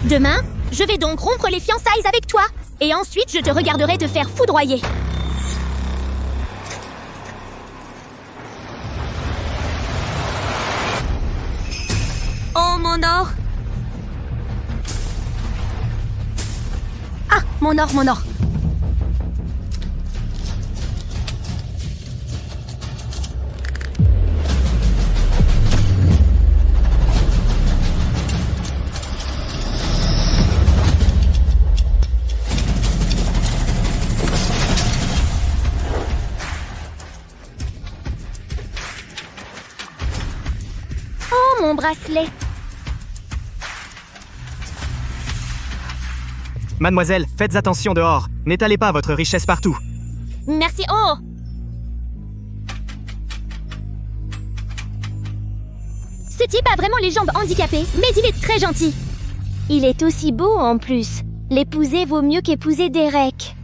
Demain, je vais donc rompre les fiançailles avec toi. Et ensuite, je te regarderai te faire foudroyer. Oh, mon or! Ah, mon or, mon or! Oh, mon bracelet! Mademoiselle, faites attention dehors. N'étalez pas votre richesse partout. Merci, oh! Ce type a vraiment les jambes handicapées, mais il est très gentil. Il est aussi beau en plus. L'épouser vaut mieux qu'épouser Derek.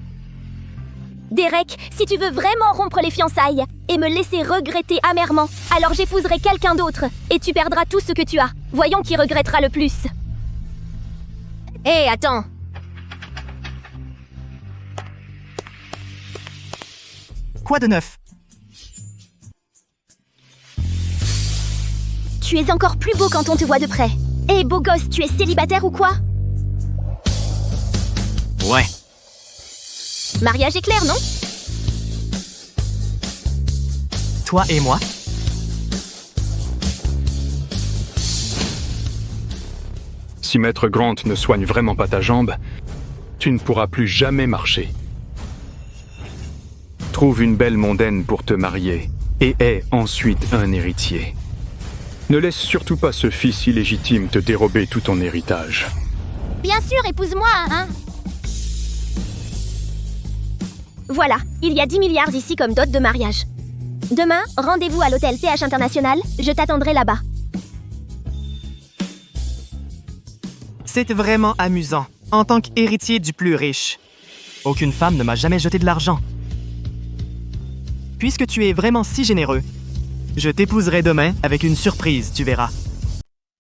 Derek, si tu veux vraiment rompre les fiançailles et me laisser regretter amèrement, alors j'épouserai quelqu'un d'autre et tu perdras tout ce que tu as. Voyons qui regrettera le plus. Hé, attends! Quoi de neuf? Tu es encore plus beau quand on te voit de près. Hé, beau gosse, tu es célibataire ou quoi? Ouais. Mariage éclair, non? Toi et moi? Si Maître Grant ne soigne vraiment pas ta jambe, tu ne pourras plus jamais marcher. Trouve une belle mondaine pour te marier et aie ensuite un héritier. Ne laisse surtout pas ce fils illégitime te dérober tout ton héritage. Bien sûr, épouse-moi, hein? Voilà, il y a 10 milliards ici comme dot de mariage. Demain, rendez-vous à l'hôtel TH International, je t'attendrai là-bas. C'est vraiment amusant, en tant qu'héritier du plus riche. Aucune femme ne m'a jamais jeté de l'argent. Puisque tu es vraiment si généreux, je t'épouserai demain avec une surprise, tu verras.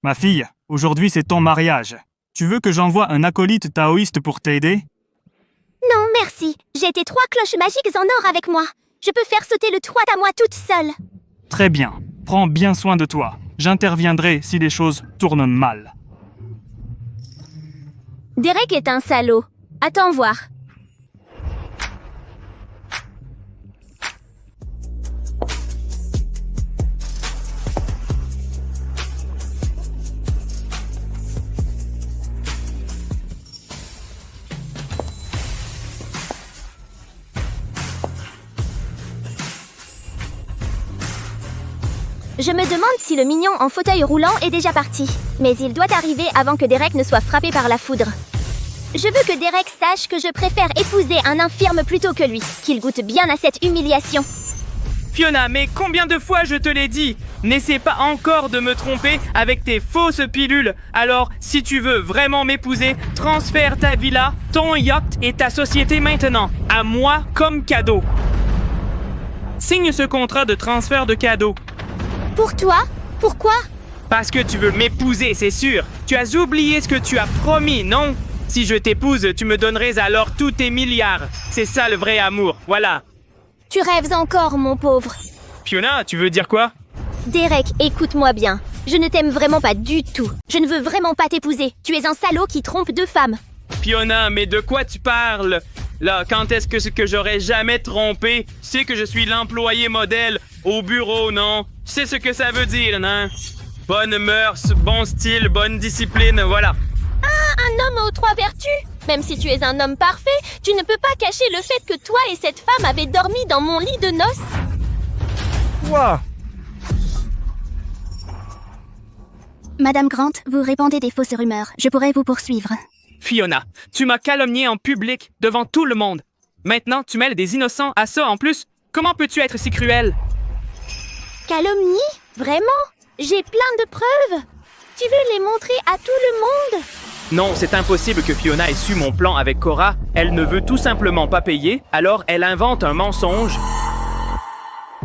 Ma fille, aujourd'hui c'est ton mariage. Tu veux que j'envoie un acolyte taoïste pour t'aider? Non, merci. J'ai tes 3 cloches magiques en or avec moi. Je peux faire sauter le toit à moi toute seule. Très bien. Prends bien soin de toi. J'interviendrai si les choses tournent mal. Derek est un salaud. Attends voir. Je me demande si le mignon en fauteuil roulant est déjà parti. Mais il doit arriver avant que Derek ne soit frappé par la foudre. Je veux que Derek sache que je préfère épouser un infirme plutôt que lui, qu'il goûte bien à cette humiliation. Fiona, mais combien de fois je te l'ai dit? N'essaie pas encore de me tromper avec tes fausses pilules. Alors, si tu veux vraiment m'épouser, transfère ta villa, ton yacht et ta société maintenant, à moi comme cadeau. Signe ce contrat de transfert de cadeau. Pour toi? Pourquoi? Parce que tu veux m'épouser, c'est sûr. Tu as oublié ce que tu as promis, non? Si je t'épouse, tu me donnerais alors tous tes milliards. C'est ça le vrai amour, voilà. Tu rêves encore, mon pauvre. Fiona, tu veux dire quoi? Derek, écoute-moi bien. Je ne t'aime vraiment pas du tout. Je ne veux vraiment pas t'épouser. Tu es un salaud qui trompe 2 femmes. Fiona, mais de quoi tu parles? Là, quand est-ce que j'aurais jamais trompé? Tu sais que je suis l'employé modèle au bureau, non? Tu sais ce que ça veut dire, non? Bonne mœurs, bon style, bonne discipline, voilà. Ah, un homme aux 3 vertus? Même si tu es un homme parfait, tu ne peux pas cacher le fait que toi et cette femme avez dormi dans mon lit de noces. Quoi? Madame Grant, vous répandez des fausses rumeurs. Je pourrais vous poursuivre. Fiona, tu m'as calomnié en public, devant tout le monde. Maintenant, tu mêles des innocents à ça en plus. Comment peux-tu être si cruel? Calomnie? Vraiment? J'ai plein de preuves. Tu veux les montrer à tout le monde? Non, c'est impossible que Fiona ait su mon plan avec Cora. Elle ne veut tout simplement pas payer, alors elle invente un mensonge.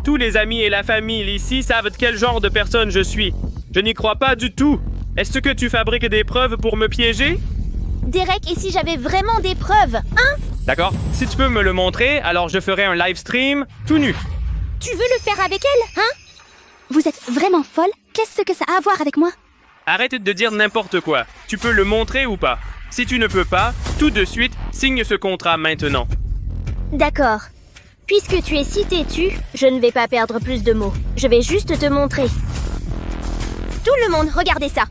Tous les amis et la famille ici savent de quel genre de personne je suis. Je n'y crois pas du tout. Est-ce que tu fabriques des preuves pour me piéger? Derek, et si j'avais vraiment des preuves, hein? D'accord? Si tu peux me le montrer, alors je ferai un live stream tout nu. Tu veux le faire avec elle, hein? Vous êtes vraiment folle? Qu'est-ce que ça a à voir avec moi? Arrête de dire n'importe quoi. Tu peux le montrer ou pas? Si tu ne peux pas, tout de suite, signe ce contrat maintenant. D'accord. Puisque tu es si têtu, je ne vais pas perdre plus de mots. Je vais juste te montrer. Tout le monde, regardez ça.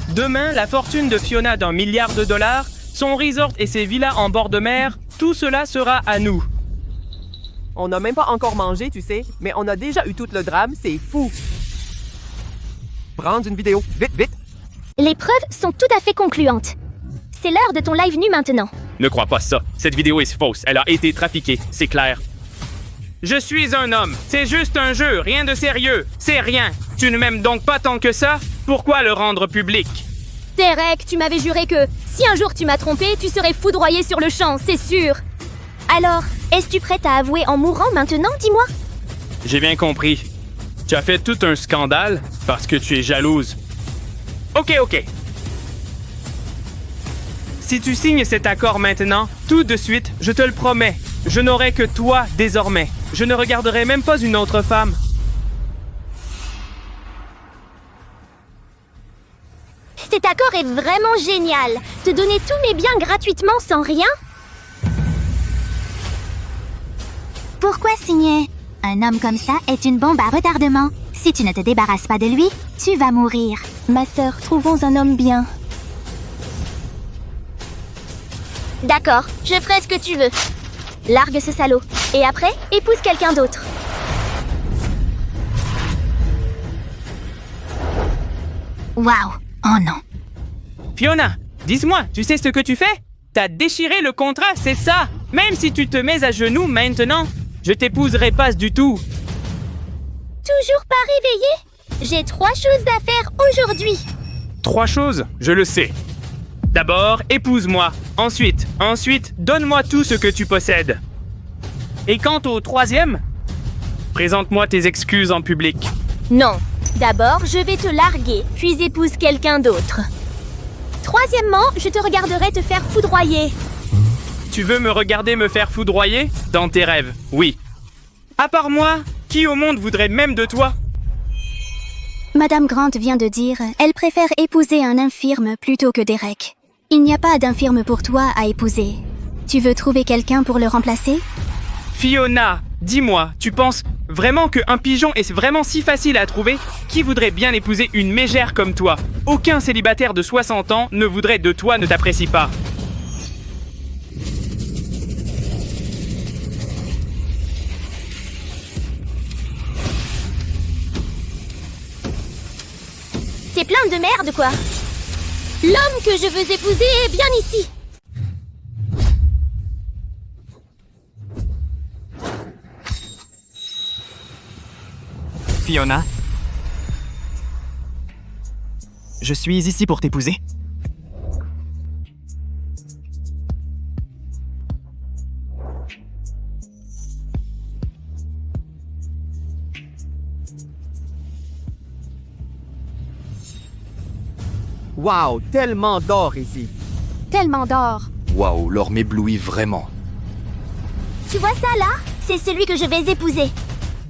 Demain, la fortune de Fiona d'1 milliard de dollars, son resort et ses villas en bord de mer, tout cela sera à nous. On n'a même pas encore mangé, tu sais, mais on a déjà eu tout le drame, c'est fou. Prendre une vidéo, vite, vite. Les preuves sont tout à fait concluantes. C'est l'heure de ton live nu maintenant. Ne crois pas ça. Cette vidéo est fausse. Elle a été trafiquée, c'est clair. Je suis un homme. C'est juste un jeu, rien de sérieux. C'est rien. Tu ne m'aimes donc pas tant que ça? Pourquoi le rendre public? Derek, tu m'avais juré que si un jour tu m'as trompé, tu serais foudroyé sur le champ, c'est sûr. Alors, es-tu prête à avouer en mourant maintenant, dis-moi? J'ai bien compris. Tu as fait tout un scandale parce que tu es jalouse. Ok. Si tu signes cet accord maintenant, tout de suite, je te le promets, je n'aurai que toi désormais. Je ne regarderai même pas une autre femme. Cet accord est vraiment génial. Te donner tous mes biens gratuitement sans rien? Pourquoi signer? Un homme comme ça est une bombe à retardement. Si tu ne te débarrasses pas de lui, tu vas mourir. Ma sœur, trouvons un homme bien. D'accord, je ferai ce que tu veux. Largue ce salaud. Et après, épouse quelqu'un d'autre. Waouh! Oh non! Fiona, dis-moi, tu sais ce que tu fais? T'as déchiré le contrat, c'est ça? Même si tu te mets à genoux maintenant, je t'épouserai pas du tout. Toujours pas réveillé? J'ai 3 choses à faire aujourd'hui. 3 choses, je le sais. D'abord, épouse-moi. Ensuite, donne-moi tout ce que tu possèdes. Et quant au 3e, présente-moi tes excuses en public. Non. D'abord, je vais te larguer, puis épouse quelqu'un d'autre. 3e, je te regarderai te faire foudroyer. Tu veux me regarder me faire foudroyer? Dans tes rêves, oui. À part moi, qui au monde voudrait même de toi? Madame Grant vient de dire, elle préfère épouser un infirme plutôt que Derek. Il n'y a pas d'infirme pour toi à épouser. Tu veux trouver quelqu'un pour le remplacer? Fiona, dis-moi, tu penses vraiment qu'un pigeon est vraiment si facile à trouver? Qui voudrait bien épouser une mégère comme toi? Aucun célibataire de 60 ans ne voudrait de toi, ne t'apprécie pas. T'es plein de merde, quoi. L'homme que je veux épouser est bien ici. Fiona, je suis ici pour t'épouser. Wow, tellement d'or ici. Tellement d'or. Waouh, l'or m'éblouit vraiment. Tu vois ça, là? C'est celui que je vais épouser.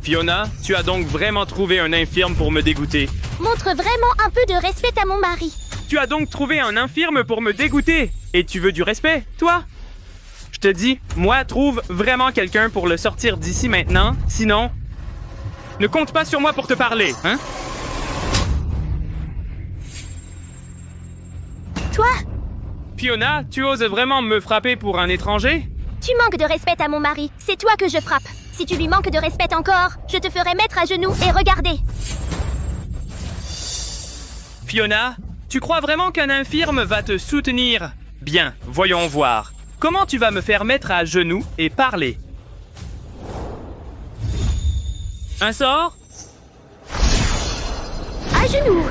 Fiona, tu as donc vraiment trouvé un infirme pour me dégoûter. Montre vraiment un peu de respect à mon mari. Tu as donc trouvé un infirme pour me dégoûter. Et tu veux du respect, toi? Je te dis, moi, trouve vraiment quelqu'un pour le sortir d'ici maintenant. Sinon, ne compte pas sur moi pour te parler, hein? Toi? Fiona, tu oses vraiment me frapper pour un étranger? Tu manques de respect à mon mari. C'est toi que je frappe. Si tu lui manques de respect encore, je te ferai mettre à genoux et regarder. Fiona, tu crois vraiment qu'un infirme va te soutenir? Bien, voyons voir. Comment tu vas me faire mettre à genoux et parler? Un sort? À genoux.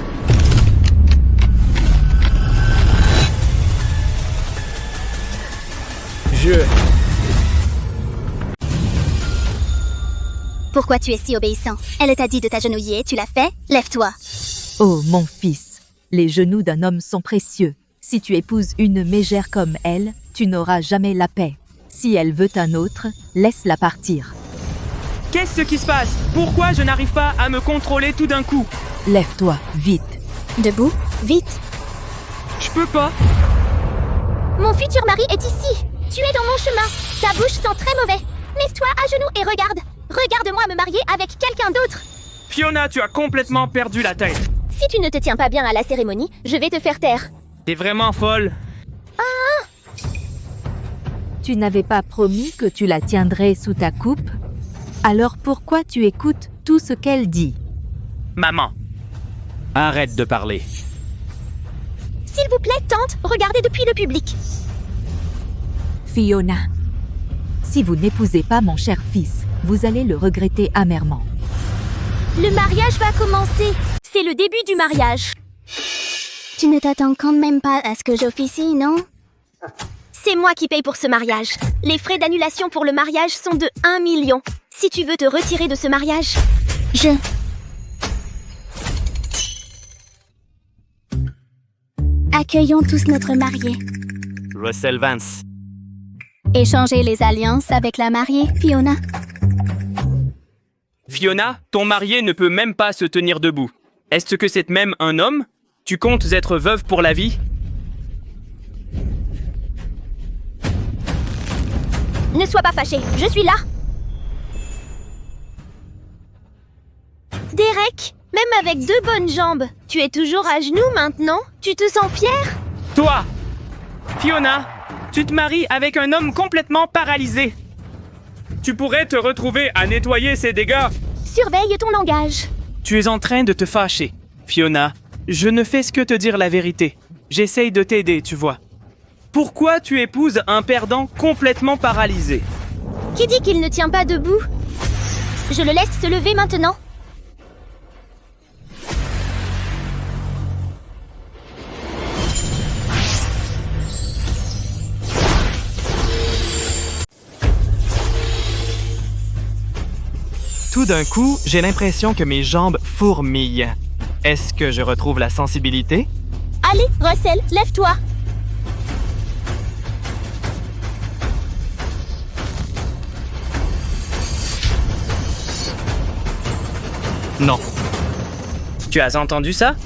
Pourquoi tu es si obéissant? Elle t'a dit de t'agenouiller, tu l'as fait? Lève-toi. Oh, mon fils, Les genoux d'un homme sont précieux. Si tu épouses une mégère comme elle, tu n'auras jamais la paix. Si elle veut un autre, laisse-la partir. Qu'est-ce qui se passe? Pourquoi je n'arrive pas à me contrôler tout d'un coup? Lève-toi, vite. Debout, vite. Je peux pas. Mon futur mari est ici. Tu es dans mon chemin. Ta bouche sent très mauvais. Mets-toi à genoux et regarde. Regarde-moi me marier avec quelqu'un d'autre. Fiona, tu as complètement perdu la tête. Si tu ne te tiens pas bien à la cérémonie, je vais te faire taire. T'es vraiment folle. Tu n'avais pas promis que tu la tiendrais sous ta coupe? Alors pourquoi tu écoutes tout ce qu'elle dit? Maman, arrête de parler. S'il vous plaît, tante, regardez depuis le public. Fiona, si vous n'épousez pas mon cher fils, vous allez le regretter amèrement. Le mariage va commencer. C'est le début du mariage. Tu ne t'attends quand même pas à ce que j'officie, non? C'est moi qui paye pour ce mariage. Les frais d'annulation pour le mariage sont de 1 million. Si tu veux te retirer de ce mariage, Accueillons tous notre marié. Russell Vance. Échangez les alliances avec la mariée, Fiona. Fiona, ton marié ne peut même pas se tenir debout. Est-ce que c'est même un homme? Tu comptes être veuve pour la vie? ne sois pas fâché, je suis là. Derek, même avec 2 bonnes jambes, tu es toujours à genoux maintenant? Tu te sens fier? Toi, Fiona, tu te maries avec un homme complètement paralysé. Tu pourrais te retrouver à nettoyer ses dégâts. Surveille ton langage. Tu es en train de te fâcher. Fiona, je ne fais que te dire la vérité. J'essaye de t'aider, tu vois. Pourquoi tu épouses un perdant complètement paralysé? Qui dit qu'il ne tient pas debout? Je le laisse se lever maintenant. Tout d'un coup, j'ai l'impression que mes jambes fourmillent. Est-ce que je retrouve la sensibilité? Allez, Russell, lève-toi. Non. Tu as entendu ça?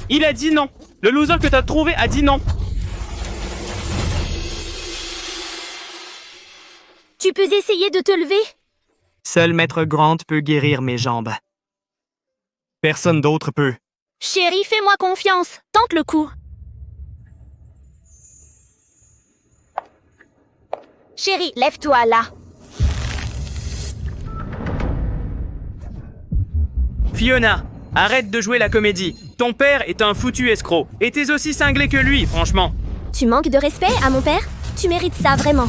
Il a dit non. Le loser que t'as trouvé a dit non. Tu peux essayer de te lever? Seul Maître Grant peut guérir mes jambes. Personne d'autre peut. Chérie, fais-moi confiance. Tente le coup. Chérie, lève-toi là. Fiona, arrête de jouer la comédie. Ton père est un foutu escroc. Et t'es aussi cinglé que lui, franchement. Tu manques de respect à mon père? Tu mérites ça, vraiment.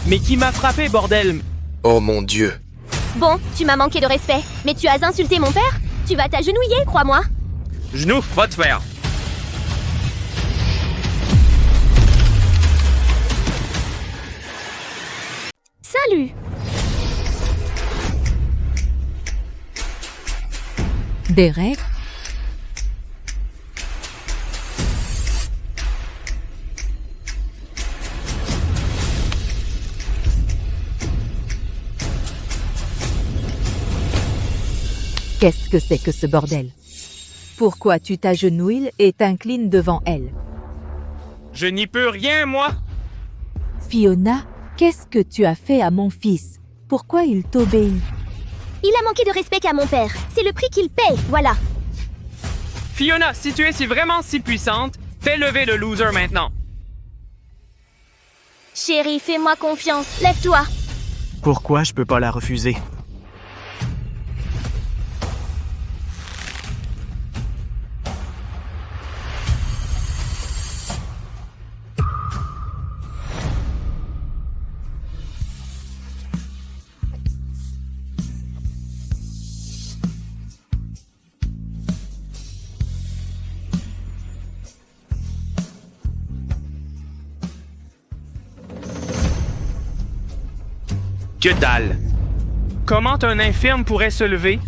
Mais qui m'a frappé, bordel? Oh mon Dieu. Bon, tu m'as manqué de respect, mais tu as insulté mon père? Tu vas t'agenouiller, crois-moi. Genou, va te faire. Salut. Derek, qu'est-ce que c'est que ce bordel? Pourquoi tu t'agenouilles et t'inclines devant elle? Je n'y peux rien, moi. Fiona, qu'est-ce que tu as fait à mon fils? Pourquoi il t'obéit? Il a manqué de respect à mon père. C'est le prix qu'il paye, voilà. Fiona, si tu es vraiment si puissante, fais lever le loser maintenant. Chérie, fais-moi confiance. Lève-toi. Pourquoi je peux pas la refuser? Que dalle. Comment un infirme pourrait se lever?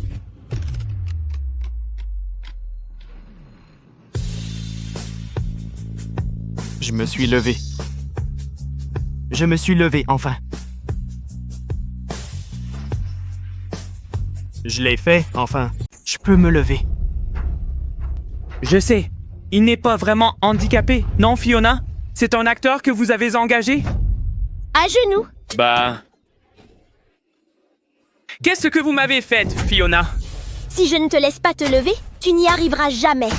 Je me suis levé. Je me suis levé, enfin. Je l'ai fait, enfin. Je peux me lever. Je sais. Il n'est pas vraiment handicapé, non, Fiona? C'est un acteur que vous avez engagé? À genoux. Bah... Qu'est-ce que vous m'avez fait, Fiona? Si je ne te laisse pas te lever, tu n'y arriveras jamais.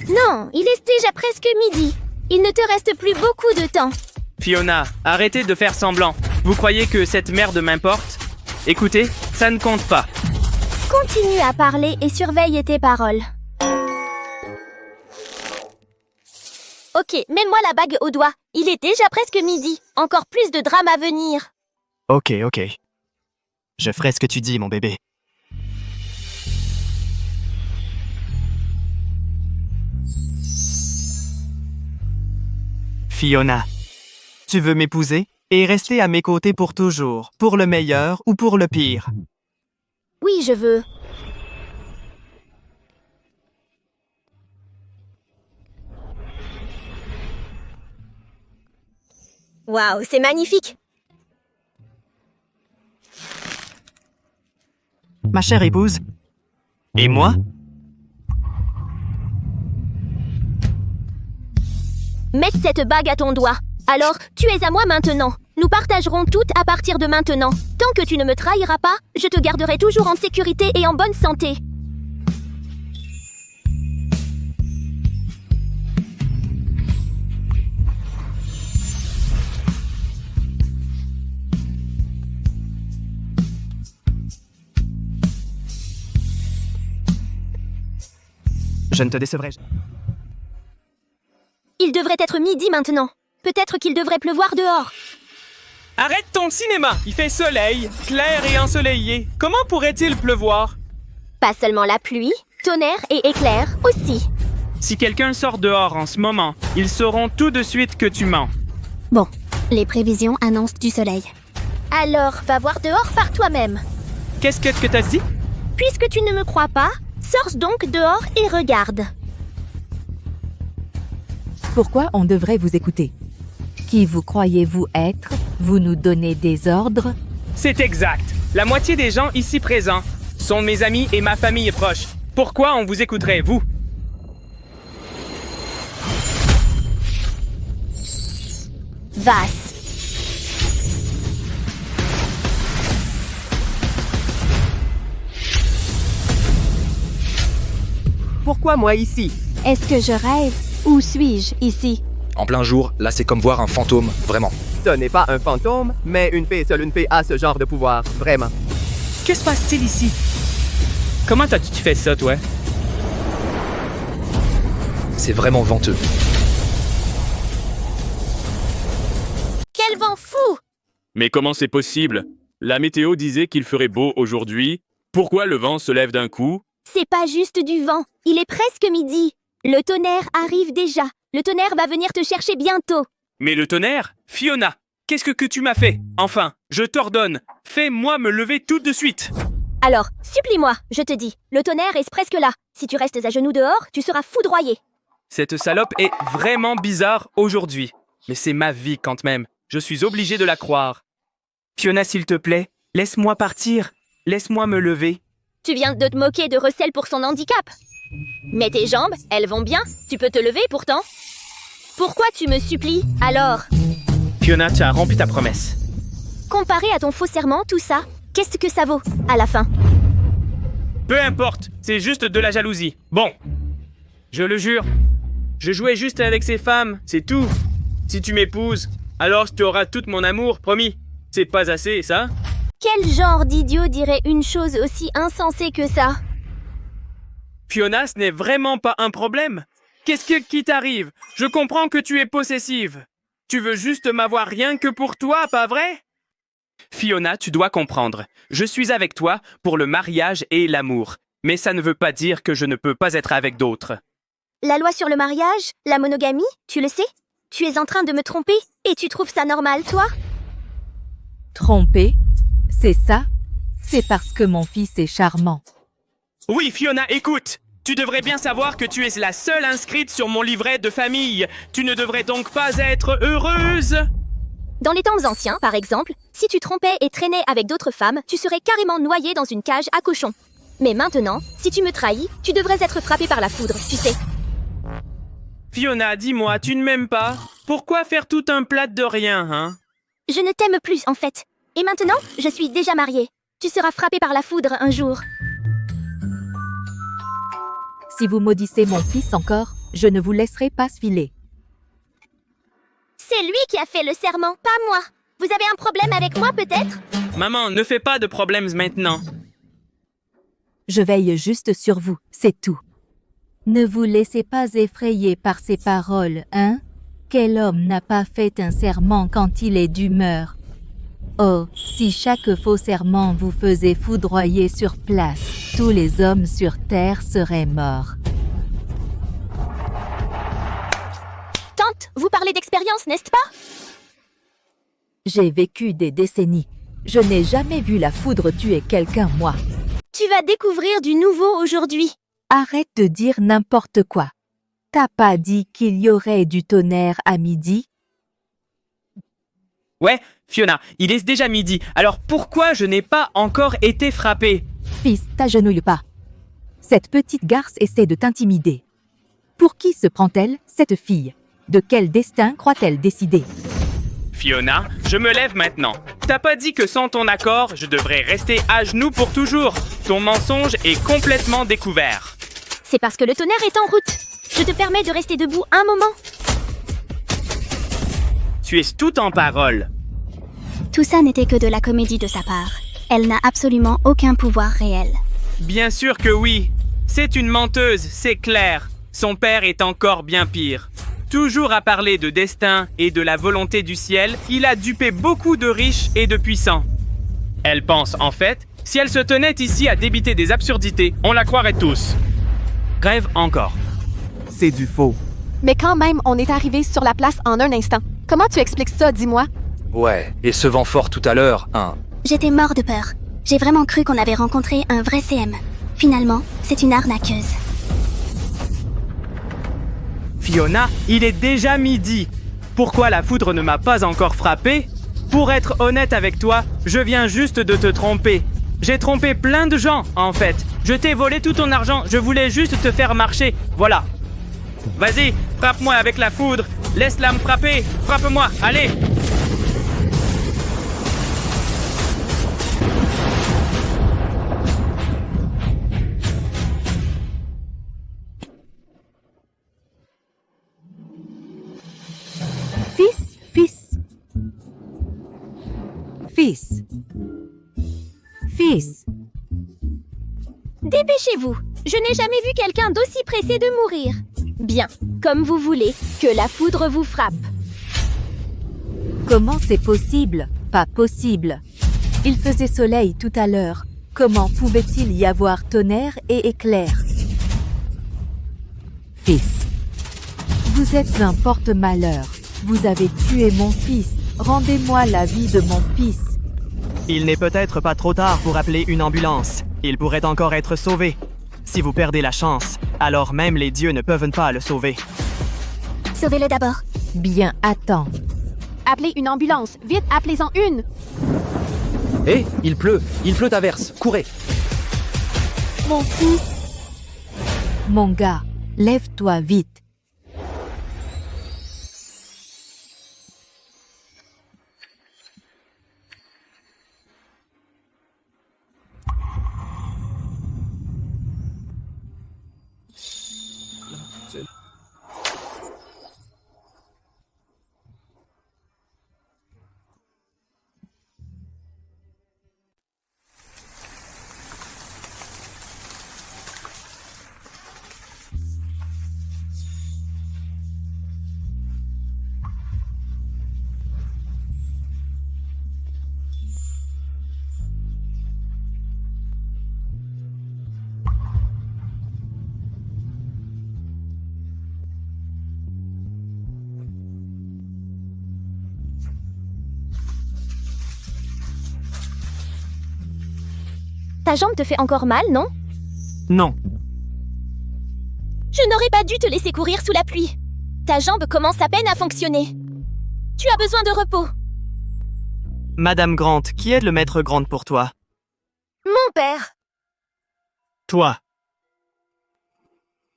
Non, il est déjà presque midi. Il ne te reste plus beaucoup de temps. Fiona, arrêtez de faire semblant. Vous croyez que cette merde m'importe? Écoutez, ça ne compte pas. Continue à parler et surveille tes paroles. Ok, mets-moi la bague au doigt. Il est déjà presque midi. Encore plus de drame à venir. Ok. Je ferai ce que tu dis, mon bébé. Fiona, tu veux m'épouser et rester à mes côtés pour toujours, pour le meilleur ou pour le pire? Oui, je veux. Waouh, c'est magnifique. Ma chère épouse. Et moi? Mets cette bague à ton doigt. Alors, tu es à moi maintenant. Nous partagerons tout à partir de maintenant. Tant que tu ne me trahiras pas, je te garderai toujours en sécurité et en bonne santé. Je ne te décevrai jamais. Il devrait être midi maintenant. Peut-être qu'il devrait pleuvoir dehors. Arrête ton cinéma! Il fait soleil, clair et ensoleillé. Comment pourrait-il pleuvoir? Pas seulement la pluie, tonnerre et éclair aussi. Si quelqu'un sort dehors en ce moment, ils sauront tout de suite que tu mens. Bon, les prévisions annoncent du soleil. Alors, va voir dehors par toi-même. Qu'est-ce que t'as dit? Puisque tu ne me crois pas, sors donc dehors et regarde. Pourquoi on devrait vous écouter? Qui vous croyez-vous être? Vous nous donnez des ordres? C'est exact. La moitié des gens ici présents sont mes amis et ma famille proche. Pourquoi on vous écouterait, vous? Vas. Pourquoi moi ici? Est-ce que je rêve? Où suis-je ici? En plein jour, là c'est comme voir un fantôme, vraiment. Ce n'est pas un fantôme, mais seule une fée a ce genre de pouvoir, vraiment. Que se passe-t-il ici? Comment t'as-tu fait ça, toi? C'est vraiment venteux. Quel vent fou! Mais comment c'est possible? La météo disait qu'il ferait beau aujourd'hui. Pourquoi le vent se lève d'un coup? C'est pas juste du vent. Il est presque midi. Le tonnerre arrive déjà. Le tonnerre va venir te chercher bientôt. Mais le tonnerre? Fiona, qu'est-ce que tu m'as fait? Enfin, je t'ordonne, fais-moi me lever tout de suite. Alors, supplie-moi, je te dis. Le tonnerre est presque là. Si tu restes à genoux dehors, tu seras foudroyé. Cette salope est vraiment bizarre aujourd'hui. Mais c'est ma vie quand même. Je suis obligé de la croire. Fiona, s'il te plaît, laisse-moi partir. Laisse-moi me lever. Tu viens de te moquer de Russell pour son handicap. Mais tes jambes, elles vont bien. Tu peux te lever pourtant. Pourquoi tu me supplies, alors? Fiona, tu as rempli ta promesse. Comparé à ton faux serment, tout ça, qu'est-ce que ça vaut, à la fin? Peu importe, c'est juste de la jalousie. Bon, je le jure, je jouais juste avec ces femmes, c'est tout. Si tu m'épouses, alors tu auras tout mon amour, promis. C'est pas assez, ça? Quel genre d'idiot dirait une chose aussi insensée que ça? Fiona, ce n'est vraiment pas un problème. Qu'est-ce qui t'arrive? Je comprends que tu es possessive. Tu veux juste m'avoir rien que pour toi, pas vrai? Fiona, tu dois comprendre. Je suis avec toi pour le mariage et l'amour. Mais ça ne veut pas dire que je ne peux pas être avec d'autres. La loi sur le mariage, la monogamie, tu le sais? Tu es en train de me tromper et tu trouves ça normal, toi? Tromper? C'est ça? C'est parce que mon fils est charmant. Oui, Fiona, écoute. Tu devrais bien savoir que tu es la seule inscrite sur mon livret de famille. Tu ne devrais donc pas être heureuse. Dans les temps anciens, par exemple, si tu trompais et traînais avec d'autres femmes, tu serais carrément noyé dans une cage à cochons. Mais maintenant, si tu me trahis, tu devrais être frappé par la foudre, tu sais. Fiona, dis-moi, tu ne m'aimes pas? Pourquoi faire tout un plat de rien, hein? Je ne t'aime plus, en fait. Et maintenant, je suis déjà mariée. Tu seras frappé par la foudre un jour. Si vous maudissez mon fils encore, je ne vous laisserai pas se filer. C'est lui qui a fait le serment, pas moi. Vous avez un problème avec moi, peut-être? Maman, ne fais pas de problèmes maintenant. Je veille juste sur vous, c'est tout. Ne vous laissez pas effrayer par ces paroles, hein? Quel homme n'a pas fait un serment quand il est d'humeur? Oh, si chaque faux serment vous faisait foudroyer sur place, tous les hommes sur terre seraient morts. Tante, vous parlez d'expérience, n'est-ce pas? J'ai vécu des décennies. Je n'ai jamais vu la foudre tuer quelqu'un, moi. Tu vas découvrir du nouveau aujourd'hui. Arrête de dire n'importe quoi. T'as pas dit qu'il y aurait du tonnerre à midi? Ouais, Fiona, il est déjà midi, alors pourquoi je n'ai pas encore été frappé? Fils, t'agenouille pas. Cette petite garce essaie de t'intimider. Pour qui se prend-elle, cette fille? De quel destin croit-elle décider? Fiona, je me lève maintenant. T'as pas dit que sans ton accord, je devrais rester à genoux pour toujours. Ton mensonge est complètement découvert. C'est parce que le tonnerre est en route. Je te permets de rester debout un moment. Tu es tout en parole. Tout ça n'était que de la comédie de sa part. Elle n'a absolument aucun pouvoir réel. Bien sûr que oui. C'est une menteuse, c'est clair. Son père est encore bien pire. Toujours à parler de destin et de la volonté du ciel, il a dupé beaucoup de riches et de puissants. Elle pense, en fait, si elle se tenait ici à débiter des absurdités, on la croirait tous. Rêve encore. C'est du faux. Mais quand même, on est arrivé sur la place en un instant. Comment tu expliques ça, dis-moi? Ouais, et ce vent fort tout à l'heure, hein. J'étais mort de peur. J'ai vraiment cru qu'on avait rencontré un vrai CM. Finalement, c'est une arnaqueuse. Fiona, il est déjà midi. Pourquoi la foudre ne m'a pas encore frappé? Pour être honnête avec toi, je viens juste de te tromper. J'ai trompé plein de gens, en fait. Je t'ai volé tout ton argent, je voulais juste te faire marcher. Voilà. Vas-y, frappe-moi avec la foudre. Laisse-la me frapper. Frappe-moi, allez. Fils. Dépêchez-vous. Je n'ai jamais vu quelqu'un d'aussi pressé de mourir. Bien, comme vous voulez, que la foudre vous frappe. Comment c'est possible? Pas possible. Il faisait soleil tout à l'heure. Comment pouvait-il y avoir tonnerre et éclair? Fils. Vous êtes un porte-malheur. Vous avez tué mon fils. Rendez-moi la vie de mon fils. Il n'est peut-être pas trop tard pour appeler une ambulance. Il pourrait encore être sauvé. Si vous perdez la chance, alors même les dieux ne peuvent pas le sauver. Sauvez-le d'abord. Bien, attends. Appelez une ambulance. Vite, appelez-en une. Hé, il pleut à verse, courez. Mon fils. Mon gars, lève-toi vite. Ta jambe te fait encore mal, non? Non. Je n'aurais pas dû te laisser courir sous la pluie. Ta jambe commence à peine à fonctionner. Tu as besoin de repos. Madame Grant, qui est le maître Grant pour toi? Mon père. Toi.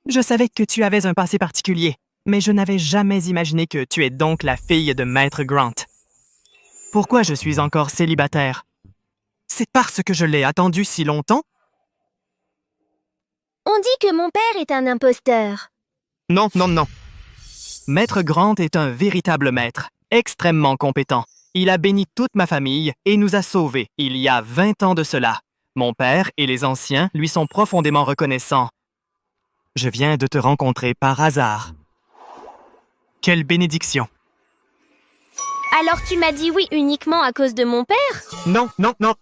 Je savais que tu avais un passé particulier, mais je n'avais jamais imaginé que tu es donc la fille de maître Grant. Pourquoi je suis encore célibataire? C'est parce que je l'ai attendu si longtemps? On dit que mon père est un imposteur. Non, non, non. Maître Grant est un véritable maître, extrêmement compétent. Il a béni toute ma famille et nous a sauvés il y a 20 ans de cela. Mon père et les anciens lui sont profondément reconnaissants. Je viens de te rencontrer par hasard. Quelle bénédiction! Alors tu m'as dit oui uniquement à cause de mon père? Non, non, non!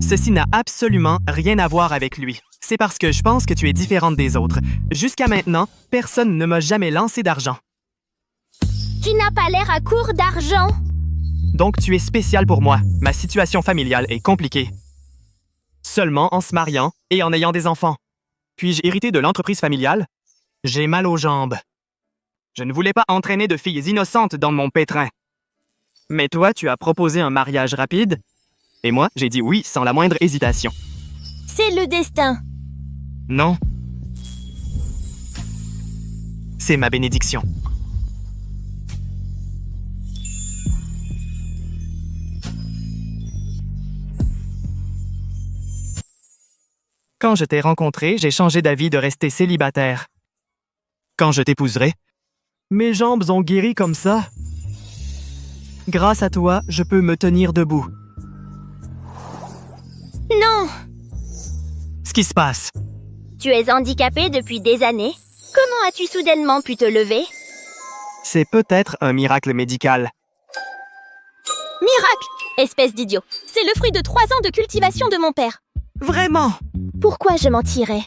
Ceci n'a absolument rien à voir avec lui. C'est parce que je pense que tu es différente des autres. Jusqu'à maintenant, personne ne m'a jamais lancé d'argent. Tu n'as pas l'air à court d'argent. Donc tu es spécial pour moi. Ma situation familiale est compliquée. Seulement en se mariant et en ayant des enfants. Puis-je hériter de l'entreprise familiale? J'ai mal aux jambes. Je ne voulais pas entraîner de filles innocentes dans mon pétrin. Mais toi, tu as proposé un mariage rapide, et moi, j'ai dit oui sans la moindre hésitation. C'est le destin. Non. C'est ma bénédiction. Quand je t'ai rencontré, j'ai changé d'avis de rester célibataire. Quand je t'épouserai, mes jambes ont guéri comme ça. Grâce à toi, je peux me tenir debout. Non! Ce qui se passe? Tu es handicapé depuis des années. Comment as-tu soudainement pu te lever? C'est peut-être un miracle médical. Miracle! Espèce d'idiot. C'est le fruit de 3 ans de cultivation de mon père. Vraiment? Pourquoi je mentirais?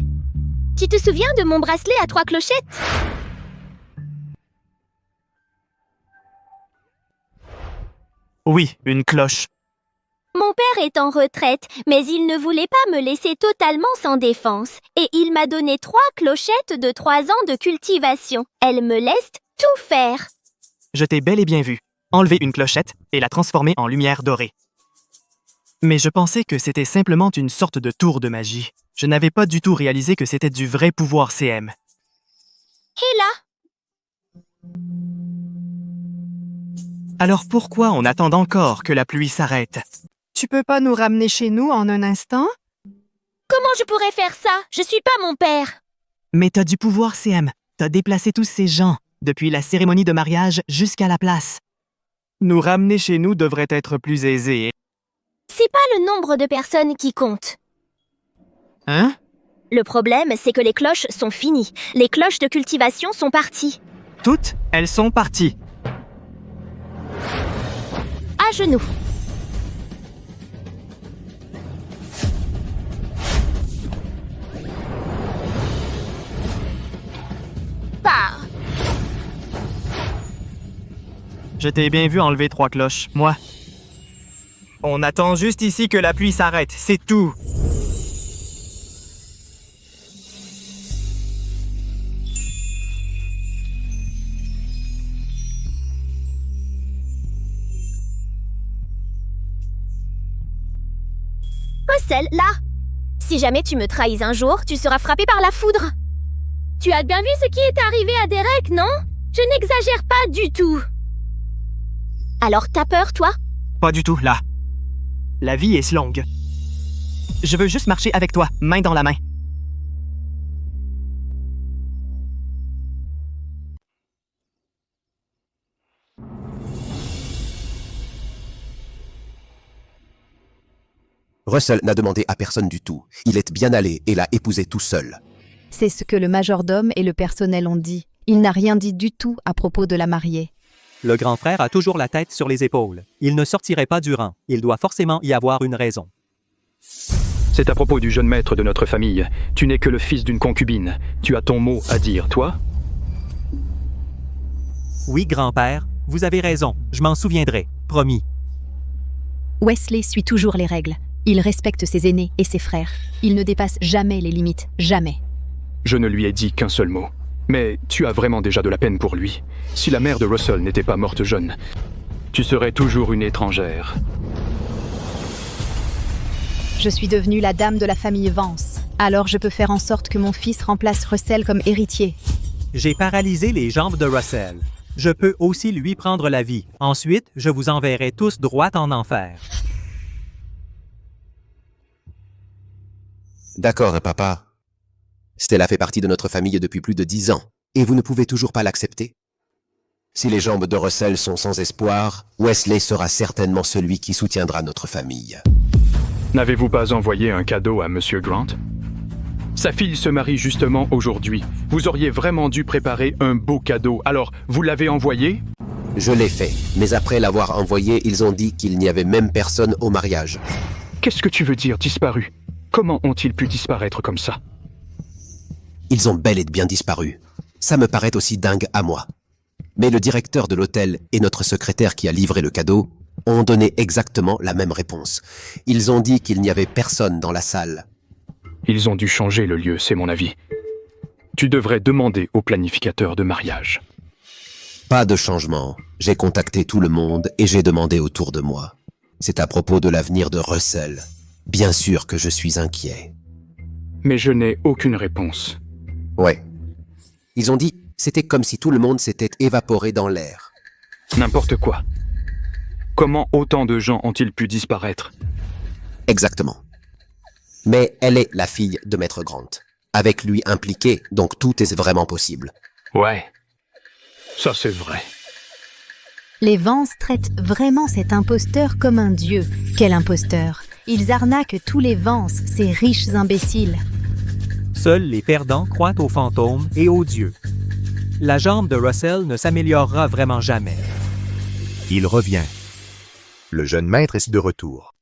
Tu te souviens de mon bracelet à 3 clochettes? Oui, une cloche. Mon père est en retraite, mais il ne voulait pas me laisser totalement sans défense. Et il m'a donné 3 clochettes de 3 ans de cultivation. Elles me laissent tout faire. Je t'ai bel et bien vu. Enlever une clochette et la transformer en lumière dorée. Mais je pensais que c'était simplement une sorte de tour de magie. Je n'avais pas du tout réalisé que c'était du vrai pouvoir CM. Et là? Alors pourquoi on attend encore que la pluie s'arrête? Tu peux pas nous ramener chez nous en un instant? Comment je pourrais faire ça? Je suis pas mon père. Mais t'as du pouvoir CM. T'as déplacé tous ces gens, depuis la cérémonie de mariage jusqu'à la place. Nous ramener chez nous devrait être plus aisé. C'est pas le nombre de personnes qui compte. Hein? Le problème, c'est que les cloches sont finies. Les cloches de cultivation sont parties. Toutes, elles sont parties. À genoux. Pars. Je t'ai bien vu enlever 3 cloches, moi. On attend juste ici que la pluie s'arrête, c'est tout. Russell, là. Si jamais tu me trahis un jour, tu seras frappé par la foudre. Tu as bien vu ce qui est arrivé à Derek, non? Je n'exagère pas du tout. Alors t'as peur, toi? Pas du tout, là. La vie est longue. Je veux juste marcher avec toi, main dans la main. Russell n'a demandé à personne du tout. Il est bien allé et l'a épousée tout seul. C'est ce que le majordome et le personnel ont dit. Il n'a rien dit du tout à propos de la mariée. Le grand frère a toujours la tête sur les épaules. Il ne sortirait pas du rang. Il doit forcément y avoir une raison. C'est à propos du jeune maître de notre famille. Tu n'es que le fils d'une concubine. Tu as ton mot à dire, toi? Oui, grand-père, vous avez raison. Je m'en souviendrai. Promis. Wesley suit toujours les règles. Il respecte ses aînés et ses frères. Il ne dépasse jamais les limites, jamais. Je ne lui ai dit qu'un seul mot. Mais tu as vraiment déjà de la peine pour lui. Si la mère de Russell n'était pas morte jeune, tu serais toujours une étrangère. Je suis devenue la dame de la famille Vance. Alors je peux faire en sorte que mon fils remplace Russell comme héritier. J'ai paralysé les jambes de Russell. Je peux aussi lui prendre la vie. Ensuite, je vous enverrai tous droit en enfer. D'accord, papa. Stella fait partie de notre famille depuis plus de 10 ans, et vous ne pouvez toujours pas l'accepter? Si les jambes de Russell sont sans espoir, Wesley sera certainement celui qui soutiendra notre famille. N'avez-vous pas envoyé un cadeau à Monsieur Grant? Sa fille se marie justement aujourd'hui. Vous auriez vraiment dû préparer un beau cadeau. Alors, vous l'avez envoyé? Je l'ai fait, mais après l'avoir envoyé, ils ont dit qu'il n'y avait même personne au mariage. Qu'est-ce que tu veux dire, disparu? Comment ont-ils pu disparaître comme ça? Ils ont bel et bien disparu. Ça me paraît aussi dingue à moi. Mais le directeur de l'hôtel et notre secrétaire qui a livré le cadeau ont donné exactement la même réponse. Ils ont dit qu'il n'y avait personne dans la salle. Ils ont dû changer le lieu, c'est mon avis. Tu devrais demander au planificateur de mariage. Pas de changement. J'ai contacté tout le monde et j'ai demandé autour de moi. C'est à propos de l'avenir de Russell. Bien sûr que je suis inquiet. Mais je n'ai aucune réponse. Ouais. Ils ont dit, c'était comme si tout le monde s'était évaporé dans l'air. N'importe quoi. Comment autant de gens ont-ils pu disparaître? Exactement. Mais elle est la fille de Maître Grant. Avec lui impliqué, donc tout est vraiment possible. Ouais. Ça c'est vrai. Les Vance traitent vraiment cet imposteur comme un dieu. Quel imposteur! Ils arnaquent tous les Vance, ces riches imbéciles. Seuls les perdants croient aux fantômes et aux dieux. La jambe de Russell ne s'améliorera vraiment jamais. Il revient. Le jeune maître est de retour.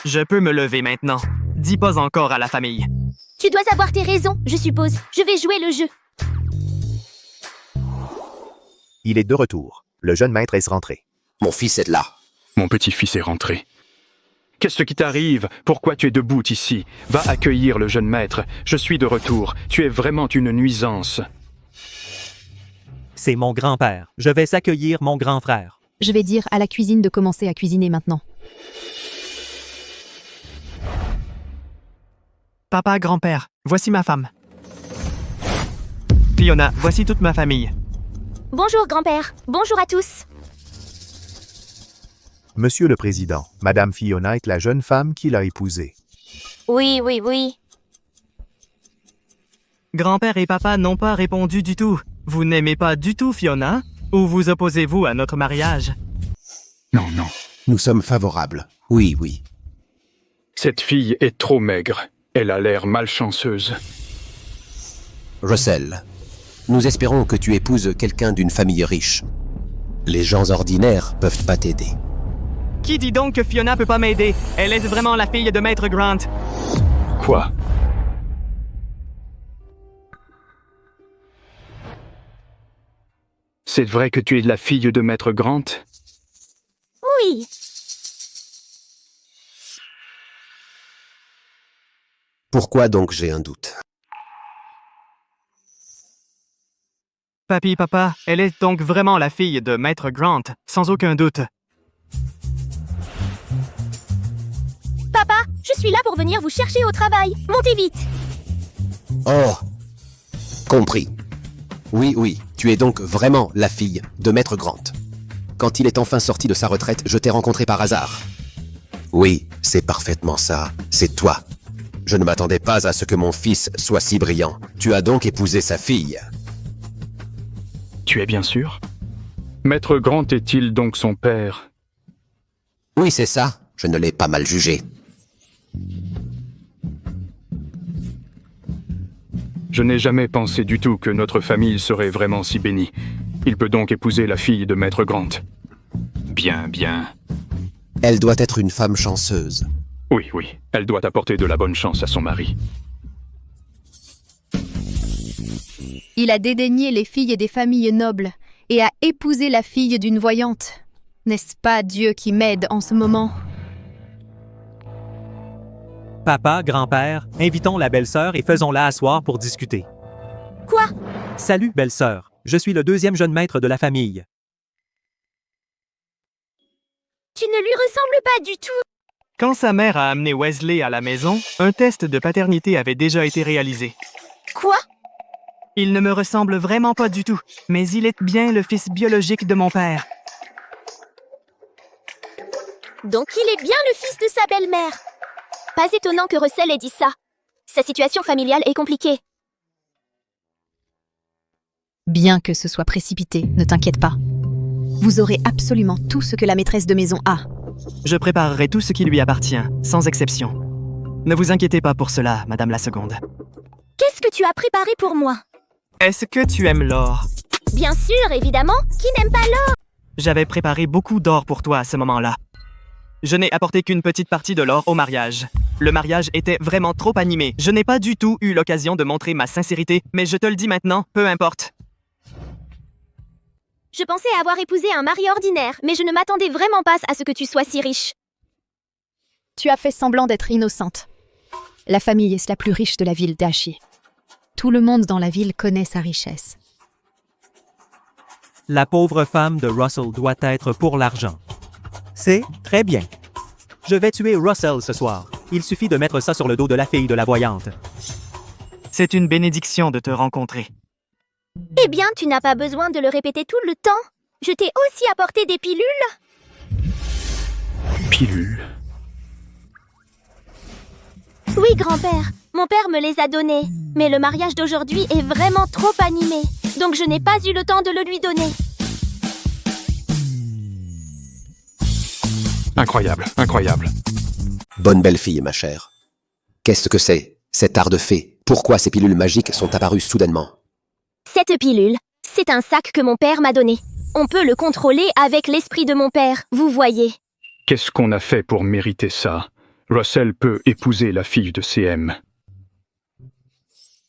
Je peux me lever maintenant. Dis pas encore à la famille. Tu dois avoir tes raisons, je suppose. Je vais jouer le jeu. Il est de retour. Le jeune maître est rentré. Mon fils est là. Mon petit-fils est rentré. Qu'est-ce qui t'arrive? Pourquoi tu es debout ici? Va accueillir le jeune maître. Je suis de retour. Tu es vraiment une nuisance. C'est mon grand-père. Je vais accueillir mon grand frère. Je vais dire à la cuisine de commencer à cuisiner maintenant. Papa, grand-père, voici ma femme. Fiona, voici toute ma famille. Bonjour, grand-père. Bonjour à tous. Monsieur le Président, Madame Fiona est la jeune femme qu'il a épousée. Oui, oui, oui. Grand-père et papa n'ont pas répondu du tout. Vous n'aimez pas du tout Fiona? Ou vous opposez-vous à notre mariage? Non, non. Nous sommes favorables. Oui, oui. Cette fille est trop maigre. Elle a l'air malchanceuse. Russell, nous espérons que tu épouses quelqu'un d'une famille riche. Les gens ordinaires peuvent pas t'aider. Qui dit donc que Fiona peut pas m'aider? Elle est vraiment la fille de Maître Grant. Quoi? C'est vrai que tu es la fille de Maître Grant? Oui. Pourquoi donc j'ai un doute? Papy, papa, elle est donc vraiment la fille de Maître Grant, sans aucun doute. Papa, je suis là pour venir vous chercher au travail. Montez vite. Oh! Compris. Oui, oui, tu es donc vraiment la fille de Maître Grant. Quand il est enfin sorti de sa retraite, je t'ai rencontré par hasard. Oui, c'est parfaitement ça. C'est toi. Je ne m'attendais pas à ce que mon fils soit si brillant. Tu as donc épousé sa fille. Tu es bien sûr? Maître Grant est-il donc son père? Oui, c'est ça. Je ne l'ai pas mal jugé. Je n'ai jamais pensé du tout que notre famille serait vraiment si bénie. Il peut donc épouser la fille de Maître Grant. Bien, bien. Elle doit être une femme chanceuse. Oui, oui. Elle doit apporter de la bonne chance à son mari. Il a dédaigné les filles des familles nobles et a épousé la fille d'une voyante. N'est-ce pas Dieu qui m'aide en ce moment? Papa, grand-père, invitons la belle-sœur et faisons-la asseoir pour discuter. Quoi? Salut, belle-sœur. Je suis le deuxième jeune maître de la famille. Tu ne lui ressembles pas du tout. Quand sa mère a amené Wesley à la maison, un test de paternité avait déjà été réalisé. Quoi? Il ne me ressemble vraiment pas du tout, mais il est bien le fils biologique de mon père. Donc il est bien le fils de sa belle-mère. Pas étonnant que Russell ait dit ça. Sa situation familiale est compliquée. Bien que ce soit précipité, ne t'inquiète pas. Vous aurez absolument tout ce que la maîtresse de maison a. Je préparerai tout ce qui lui appartient, sans exception. Ne vous inquiétez pas pour cela, Madame la Seconde. Qu'est-ce que tu as préparé pour moi? Est-ce que tu aimes l'or? Bien sûr, évidemment. Qui n'aime pas l'or? J'avais préparé beaucoup d'or pour toi à ce moment-là. Je n'ai apporté qu'une petite partie de l'or au mariage. Le mariage était vraiment trop animé. Je n'ai pas du tout eu l'occasion de montrer ma sincérité, mais je te le dis maintenant, peu importe. Je pensais avoir épousé un mari ordinaire, mais je ne m'attendais vraiment pas à ce que tu sois si riche. Tu as fait semblant d'être innocente. La famille est la plus riche de la ville d'Ashi. Tout le monde dans la ville connaît sa richesse. La pauvre femme de Russell doit être pour l'argent. C'est très bien. Je vais tuer Russell ce soir. Il suffit de mettre ça sur le dos de la fille de la voyante. C'est une bénédiction de te rencontrer. Eh bien, tu n'as pas besoin de le répéter tout le temps. Je t'ai aussi apporté des pilules. Pilules? Oui, grand-père. Mon père me les a données. Mais le mariage d'aujourd'hui est vraiment trop animé. Donc je n'ai pas eu le temps de le lui donner. Incroyable, incroyable. Bonne belle fille, ma chère. Qu'est-ce que c'est, cet art de fée? Pourquoi ces pilules magiques sont apparues soudainement? Cette pilule, c'est un sac que mon père m'a donné. On peut le contrôler avec l'esprit de mon père, vous voyez. Qu'est-ce qu'on a fait pour mériter ça? Russell peut épouser la fille de CM.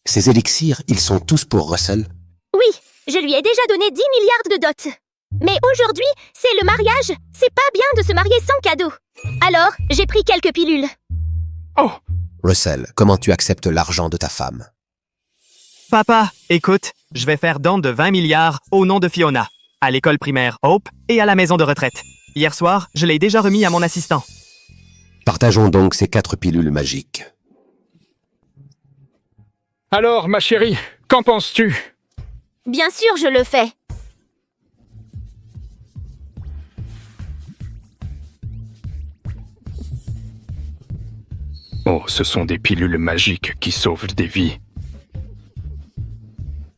Ces élixirs, ils sont tous pour Russell? Oui, je lui ai déjà donné 10 milliards de dot. Mais aujourd'hui, c'est le mariage. C'est pas bien de se marier sans cadeau. Alors, j'ai pris quelques pilules. Oh! Russell, comment tu acceptes l'argent de ta femme? Papa, écoute, je vais faire don de 20 milliards au nom de Fiona, à l'école primaire Hope et à la maison de retraite. Hier soir, je l'ai déjà remis à mon assistant. Partageons donc ces 4 pilules magiques. Alors, ma chérie, qu'en penses-tu? Bien sûr, je le fais. Oh, ce sont des pilules magiques qui sauvent des vies.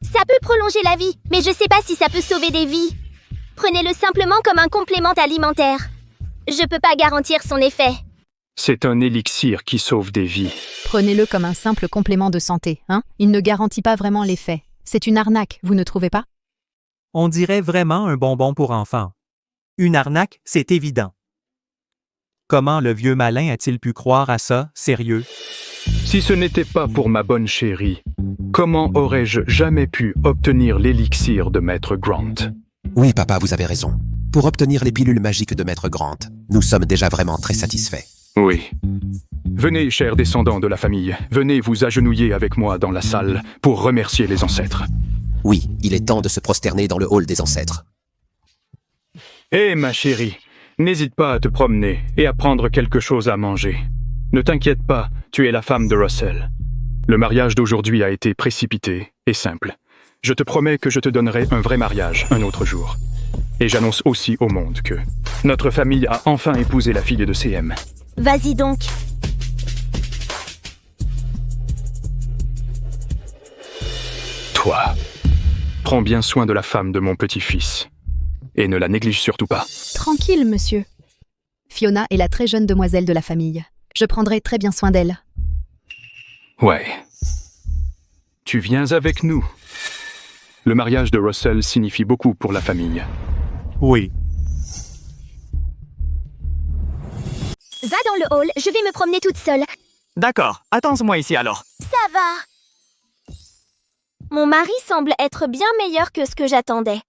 Ça peut prolonger la vie, mais je sais pas si ça peut sauver des vies. Prenez-le simplement comme un complément alimentaire. Je peux pas garantir son effet. C'est un élixir qui sauve des vies. Prenez-le comme un simple complément de santé, hein? Il ne garantit pas vraiment l'effet. C'est une arnaque, vous ne trouvez pas? On dirait vraiment un bonbon pour enfants. Une arnaque, c'est évident. Comment le vieux malin a-t-il pu croire à ça, sérieux? Si ce n'était pas pour ma bonne chérie, comment aurais-je jamais pu obtenir l'élixir de Maître Grant? Oui, papa, vous avez raison. Pour obtenir les pilules magiques de Maître Grant, nous sommes déjà vraiment très satisfaits. Oui. Venez, chers descendants de la famille, venez vous agenouiller avec moi dans la salle pour remercier les ancêtres. Oui, il est temps de se prosterner dans le hall des ancêtres. Hé, ma chérie, n'hésite pas à te promener et à prendre quelque chose à manger. Ne t'inquiète pas, tu es la femme de Russell. Le mariage d'aujourd'hui a été précipité et simple. Je te promets que je te donnerai un vrai mariage un autre jour. Et j'annonce aussi au monde que notre famille a enfin épousé la fille de CM. Vas-y donc. Toi, prends bien soin de la femme de mon petit-fils. Et ne la néglige surtout pas. Tranquille, monsieur. Fiona est la très jeune demoiselle de la famille. Je prendrai très bien soin d'elle. Ouais. Tu viens avec nous. Le mariage de Russell signifie beaucoup pour la famille. Oui. Va dans le hall, je vais me promener toute seule. D'accord, attends-moi ici alors. Ça va. Mon mari semble être bien meilleur que ce que j'attendais.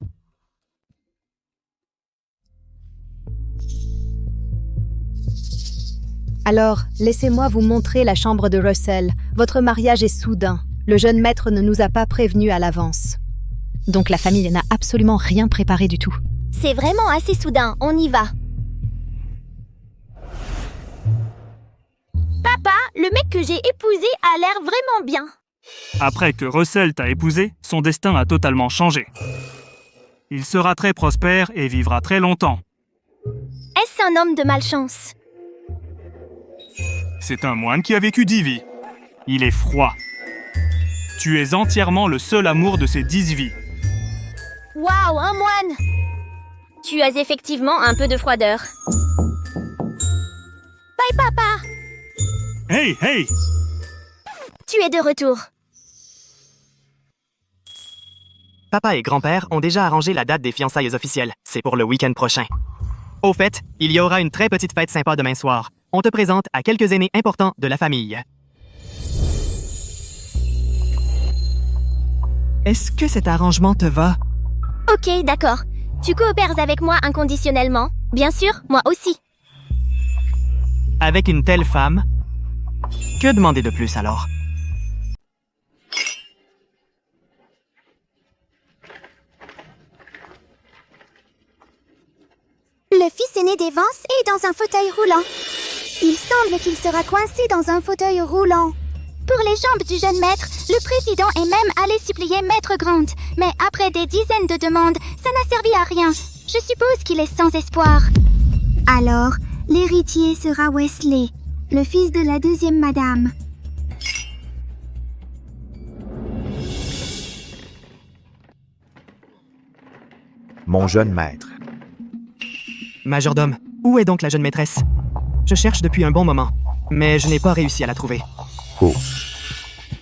Alors, laissez-moi vous montrer la chambre de Russell. Votre mariage est soudain. Le jeune maître ne nous a pas prévenus à l'avance. Donc la famille n'a absolument rien préparé du tout. C'est vraiment assez soudain, on y va. Papa, le mec que j'ai épousé a l'air vraiment bien. Après que Russell t'a épousé, son destin a totalement changé. Il sera très prospère et vivra très longtemps. Est-ce un homme de malchance? C'est un moine qui a vécu 10 vies. Il est froid. Tu es entièrement le seul amour de ces 10 vies. Waouh, un moine! Tu as effectivement un peu de froideur. Bye, papa! Hey, hey! Tu es de retour. Papa et grand-père ont déjà arrangé la date des fiançailles officielles. C'est pour le week-end prochain. Au fait, il y aura une très petite fête sympa demain soir. On te présente à quelques aînés importants de la famille. Est-ce que cet arrangement te va? Ok, d'accord. Tu coopères avec moi inconditionnellement? Bien sûr, moi aussi. Avec une telle femme, que demander de plus alors? Le fils aîné des Vance est dans un fauteuil roulant. Il semble qu'il sera coincé dans un fauteuil roulant. Pour les jambes du jeune maître, le président est même allé supplier Maître Grant. Mais après des dizaines de demandes, ça n'a servi à rien. Je suppose qu'il est sans espoir. Alors, l'héritier sera Wesley, le fils de la deuxième madame. Mon jeune maître. Majordome, où est donc la jeune maîtresse? Je cherche depuis un bon moment, mais je n'ai pas réussi à la trouver. Oh.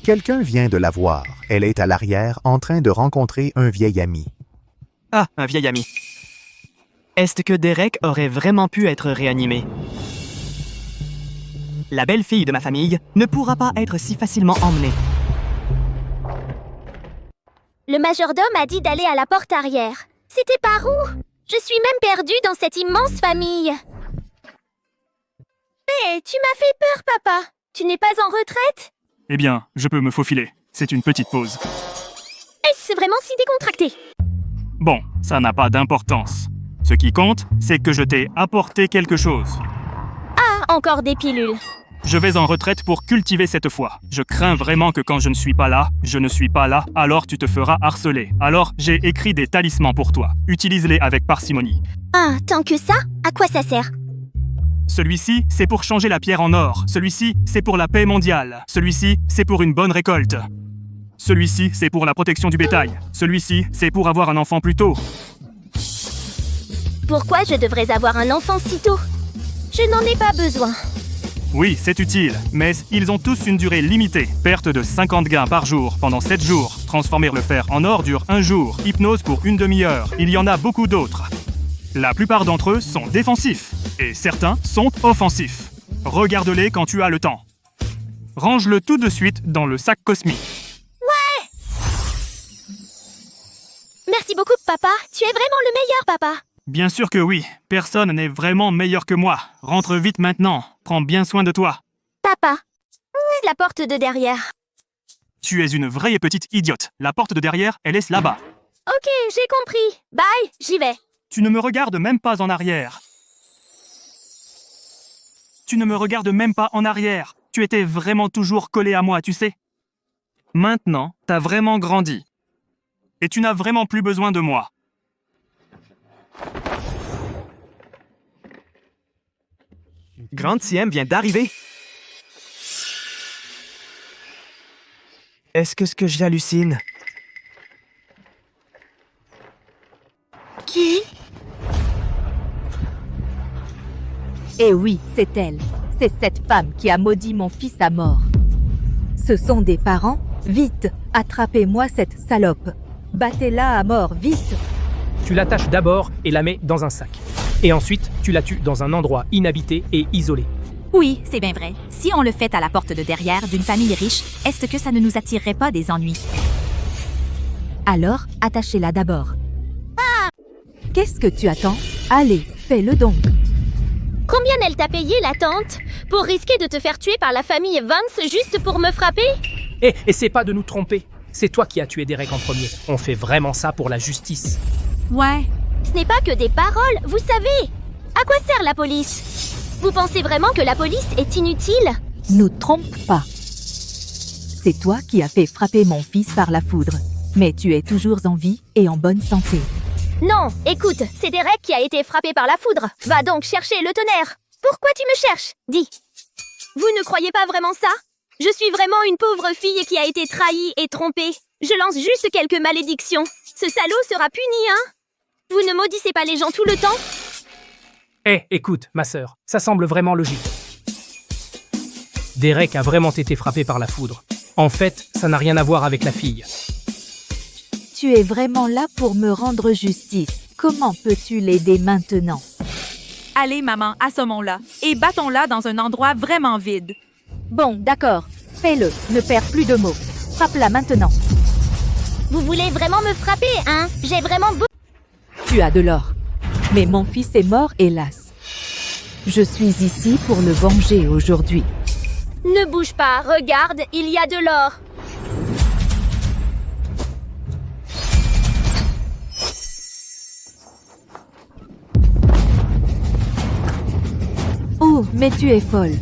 Quelqu'un vient de la voir. Elle est à l'arrière en train de rencontrer un vieil ami. Ah, un vieil ami. Est-ce que Derek aurait vraiment pu être réanimé? La belle-fille de ma famille ne pourra pas être si facilement emmenée. Le majordome a dit d'aller à la porte arrière. C'était par où? Je suis même perdue dans cette immense famille. Hé, tu m'as fait peur, papa. Tu n'es pas en retraite? Eh bien, je peux me faufiler. C'est une petite pause. Est-ce vraiment si décontracté? Bon, ça n'a pas d'importance. Ce qui compte, c'est que je t'ai apporté quelque chose. Ah, encore des pilules. Je vais en retraite pour cultiver cette foi. Je crains vraiment que quand je ne suis pas là, alors tu te feras harceler. Alors, j'ai écrit des talismans pour toi. Utilise-les avec parcimonie. Ah, tant que ça? À quoi ça sert? Celui-ci, c'est pour changer la pierre en or. Celui-ci, c'est pour la paix mondiale. Celui-ci, c'est pour une bonne récolte. Celui-ci, c'est pour la protection du bétail. Celui-ci, c'est pour avoir un enfant plus tôt. Pourquoi je devrais avoir un enfant si tôt? Je n'en ai pas besoin. Oui, c'est utile, mais ils ont tous une durée limitée. Perte de 50 gains par jour pendant 7 jours. Transformer le fer en or dure 1 jour. Hypnose pour 1 demi-heure. Il y en a beaucoup d'autres. La plupart d'entre eux sont défensifs, et certains sont offensifs. Regarde-les quand tu as le temps. Range-le tout de suite dans le sac cosmique. Ouais! Merci beaucoup, papa. Tu es vraiment le meilleur, papa. Bien sûr que oui. Personne n'est vraiment meilleur que moi. Rentre vite maintenant. Prends bien soin de toi. Papa. La porte de derrière. Tu es une vraie petite idiote. La porte de derrière, elle est là-bas. Ok, j'ai compris. Bye, j'y vais. Tu ne me regardes même pas en arrière. Tu ne me regardes même pas en arrière. Tu étais vraiment toujours collé à moi, tu sais. Maintenant, t'as vraiment grandi. Et tu n'as vraiment plus besoin de moi. Grand TM vient d'arriver. Est-ce que j'hallucine? Qui? Eh oui, c'est elle. C'est cette femme qui a maudit mon fils à mort. Ce sont des parents? Vite, attrapez-moi cette salope. Battez-la à mort, vite. Tu l'attaches d'abord et la mets dans un sac. Et ensuite, tu la tues dans un endroit inhabité et isolé. Oui, c'est bien vrai. Si on le fait à la porte de derrière d'une famille riche, est-ce que ça ne nous attirerait pas des ennuis? Alors, attachez-la d'abord. Qu'est-ce que tu attends? Allez, fais-le donc. Combien elle t'a payé, la tante, pour risquer de te faire tuer par la famille Vance juste pour me frapper? Et essaie pas de nous tromper. C'est toi qui as tué Derek en premier. On fait vraiment ça pour la justice. Ouais. Ce n'est pas que des paroles, vous savez. À quoi sert la police? Vous pensez vraiment que la police est inutile? Nous trompe pas. C'est toi qui as fait frapper mon fils par la foudre. Mais tu es toujours en vie et en bonne santé. Non, écoute, c'est Derek qui a été frappé par la foudre. Va donc chercher le tonnerre. Pourquoi tu me cherches? Dis. Vous ne croyez pas vraiment ça? Je suis vraiment une pauvre fille qui a été trahie et trompée. Je lance juste quelques malédictions. Ce salaud sera puni, hein? Vous ne maudissez pas les gens tout le temps? Écoute, ma sœur, ça semble vraiment logique. Derek a vraiment été frappé par la foudre. En fait, ça n'a rien à voir avec la fille. Tu es vraiment là pour me rendre justice. Comment peux-tu l'aider maintenant? Allez, maman, assommons-la et battons-la dans un endroit vraiment vide. Bon, d'accord. Fais-le. Ne perds plus de mots. Frappe-la maintenant. Vous voulez vraiment me frapper, hein? J'ai vraiment Tu as de l'or. Mais mon fils est mort, hélas. Je suis ici pour le venger aujourd'hui. Ne bouge pas, regarde, il y a de l'or. Oh, mais tu es folle.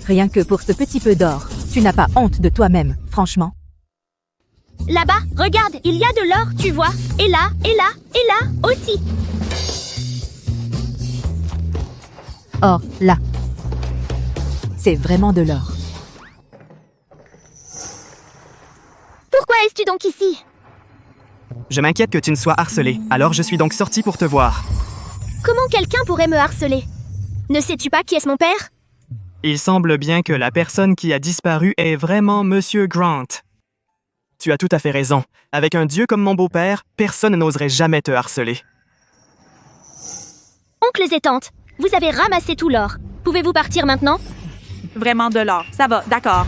Rien que pour ce petit peu d'or, tu n'as pas honte de toi-même, franchement. Là-bas, regarde, il y a de l'or, tu vois. Et là, et là, et là aussi. Or, là. C'est vraiment de l'or. Pourquoi es-tu donc ici? Je m'inquiète que tu ne sois harcelé, alors je suis donc sorti pour te voir. Comment quelqu'un pourrait me harceler? Ne sais-tu pas qui est mon père? Il semble bien que la personne qui a disparu est vraiment Monsieur Grant. Tu as tout à fait raison. Avec un dieu comme mon beau-père, personne n'oserait jamais te harceler. Oncles et tantes, vous avez ramassé tout l'or. Pouvez-vous partir maintenant? Vraiment de l'or. Ça va, d'accord.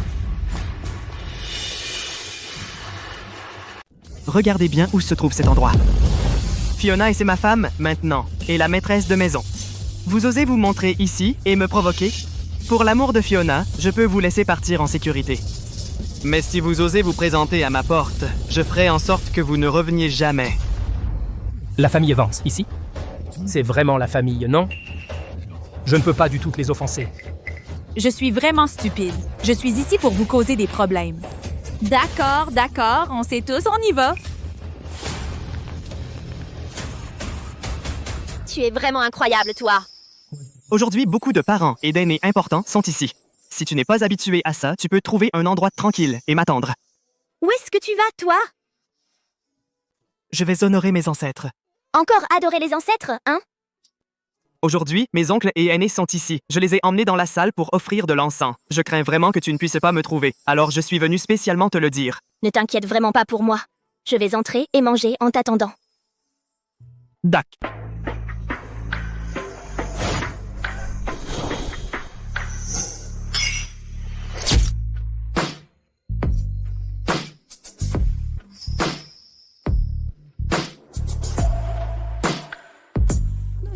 Regardez bien où se trouve cet endroit. Fiona et c'est ma femme, maintenant, et la maîtresse de maison. Vous osez vous montrer ici et me provoquer? Pour l'amour de Fiona, je peux vous laisser partir en sécurité. Mais si vous osez vous présenter à ma porte, je ferai en sorte que vous ne reveniez jamais. La famille Vance, ici? C'est vraiment la famille, non? Je ne peux pas du tout les offenser. Je suis vraiment stupide. Je suis ici pour vous causer des problèmes. D'accord, d'accord, on sait tous, on y va. Tu es vraiment incroyable, toi. Aujourd'hui, beaucoup de parents et d'aînés importants sont ici. Si tu n'es pas habitué à ça, tu peux trouver un endroit tranquille et m'attendre. Où est-ce que tu vas, toi? Je vais honorer mes ancêtres. Encore adorer les ancêtres, hein? Aujourd'hui, mes oncles et aînés sont ici. Je les ai emmenés dans la salle pour offrir de l'encens. Je crains vraiment que tu ne puisses pas me trouver, alors je suis venu spécialement te le dire. Ne t'inquiète vraiment pas pour moi. Je vais entrer et manger en t'attendant. Dac.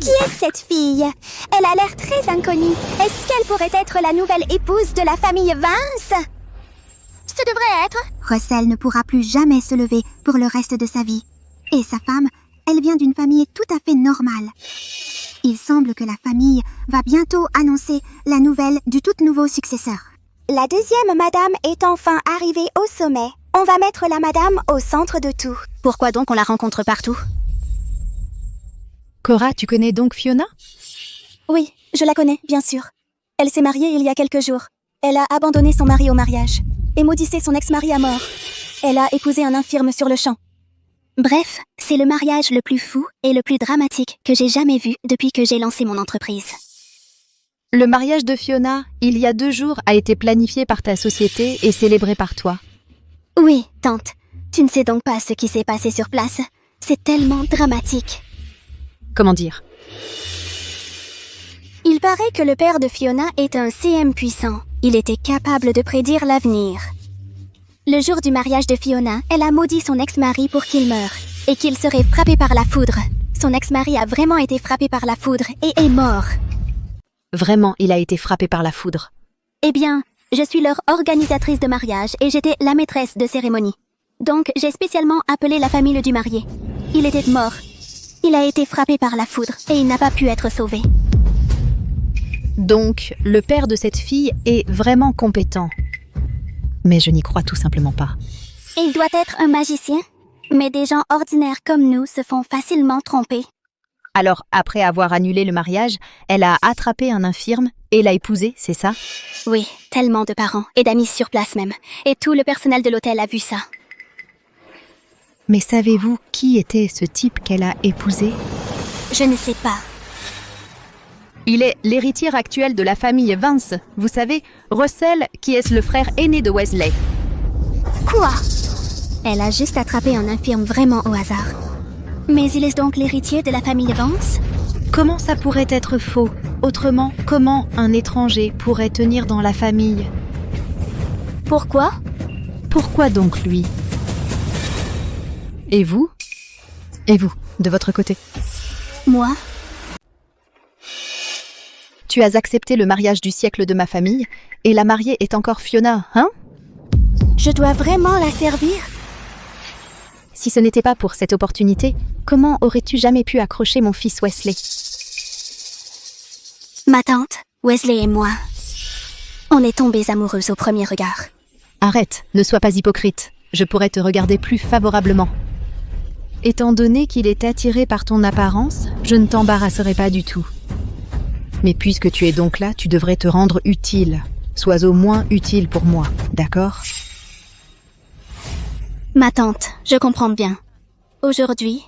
Qui est cette fille? Elle a l'air très inconnue. Est-ce qu'elle pourrait être la nouvelle épouse de la famille Vance? Ce devrait être. Russell ne pourra plus jamais se lever pour le reste de sa vie. Et sa femme, elle vient d'une famille tout à fait normale. Il semble que la famille va bientôt annoncer la nouvelle du tout nouveau successeur. La deuxième madame est enfin arrivée au sommet. On va mettre la madame au centre de tout. Pourquoi donc on la rencontre partout? Cora, tu connais donc Fiona? Oui, je la connais, bien sûr. Elle s'est mariée il y a quelques jours. Elle a abandonné son mari au mariage et maudissé son ex-mari à mort. Elle a épousé un infirme sur le champ. Bref, c'est le mariage le plus fou et le plus dramatique que j'ai jamais vu depuis que j'ai lancé mon entreprise. Le mariage de Fiona, il y a 2 jours, a été planifié par ta société et célébré par toi. Oui, tante. Tu ne sais donc pas ce qui s'est passé sur place. C'est tellement dramatique. Comment dire? Il paraît que le père de Fiona est un CM puissant. Il était capable de prédire l'avenir. Le jour du mariage de Fiona, elle a maudit son ex-mari pour qu'il meure et qu'il serait frappé par la foudre. Son ex-mari a vraiment été frappé par la foudre et est mort. Vraiment, il a été frappé par la foudre. Eh bien, je suis leur organisatrice de mariage et j'étais la maîtresse de cérémonie. Donc, j'ai spécialement appelé la famille du marié. Il était mort. Il a été frappé par la foudre et il n'a pas pu être sauvé. Donc, le père de cette fille est vraiment compétent. Mais je n'y crois tout simplement pas. Il doit être un magicien, mais des gens ordinaires comme nous se font facilement tromper. Alors, après avoir annulé le mariage, elle a attrapé un infirme et l'a épousé, c'est ça? Oui, tellement de parents et d'amis sur place même. Et tout le personnel de l'hôtel a vu ça. Mais savez-vous qui était ce type qu'elle a épousé? Je ne sais pas. Il est l'héritier actuel de la famille Vance. Vous savez, Russell, qui est le frère aîné de Wesley. Quoi? Elle a juste attrapé un infirme vraiment au hasard. Mais il est donc l'héritier de la famille Vance? Comment ça pourrait être faux? Autrement, comment un étranger pourrait tenir dans la famille? Pourquoi? Pourquoi donc lui? Et vous? Et vous, de votre côté? Moi? Tu as accepté le mariage du siècle de ma famille, et la mariée est encore Fiona, hein? Je dois vraiment la servir? Si ce n'était pas pour cette opportunité, comment aurais-tu jamais pu accrocher mon fils Wesley? Ma tante, Wesley et moi, on est tombés amoureuses au premier regard. Arrête, ne sois pas hypocrite. Je pourrais te regarder plus favorablement. Étant donné qu'il est attiré par ton apparence, je ne t'embarrasserai pas du tout. Mais puisque tu es donc là, tu devrais te rendre utile. Sois au moins utile pour moi, d'accord? Ma tante, je comprends bien. Aujourd'hui,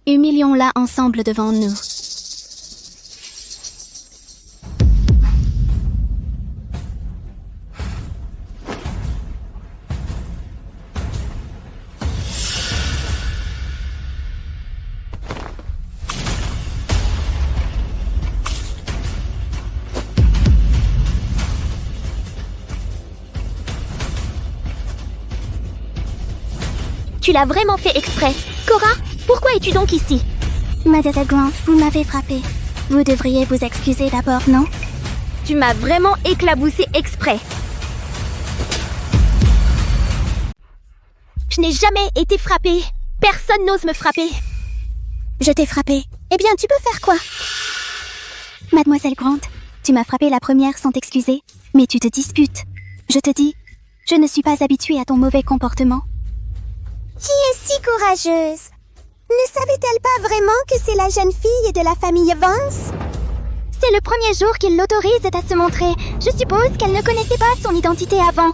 humilions-la ensemble devant nous. Tu l'as vraiment fait exprès. Cora, pourquoi es-tu donc ici? Mademoiselle Grant, vous m'avez frappée. Vous devriez vous excuser d'abord, non? Tu m'as vraiment éclaboussé exprès. Je n'ai jamais été frappée. Personne n'ose me frapper. Je t'ai frappée. Eh bien, tu peux faire quoi? Mademoiselle Grant, tu m'as frappée la première sans t'excuser, mais tu te disputes. Je te dis, je ne suis pas habituée à ton mauvais comportement. Qui est si courageuse? Ne savait-elle pas vraiment que c'est la jeune fille de la famille Vance? C'est le premier jour qu'il l'autorise à se montrer. Je suppose qu'elle ne connaissait pas son identité avant.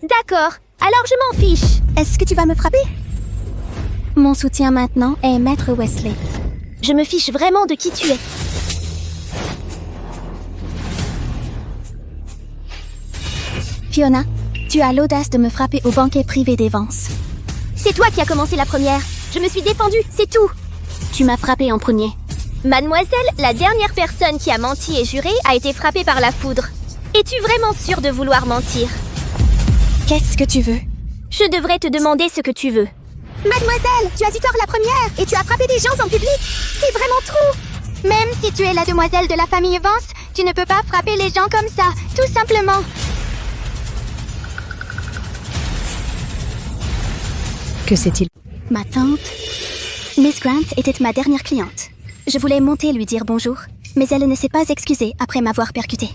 D'accord, alors je m'en fiche. Est-ce que tu vas me frapper? Mon soutien maintenant est Maître Wesley. Je me fiche vraiment de qui tu es. Fiona, tu as l'audace de me frapper au banquet privé des Vance. C'est toi qui as commencé la première. Je me suis défendue, c'est tout. Tu m'as frappé en premier. Mademoiselle, la dernière personne qui a menti et juré a été frappée par la foudre. Es-tu vraiment sûre de vouloir mentir? Qu'est-ce que tu veux? Je devrais te demander ce que tu veux. Mademoiselle, tu as eu tort la première et tu as frappé des gens en public. C'est vraiment trop. Même si tu es la demoiselle de la famille Vance, tu ne peux pas frapper les gens comme ça, tout simplement. Que sait-il? Ma tante, Miss Grant, était ma dernière cliente. Je voulais monter lui dire bonjour, mais elle ne s'est pas excusée après m'avoir percutée.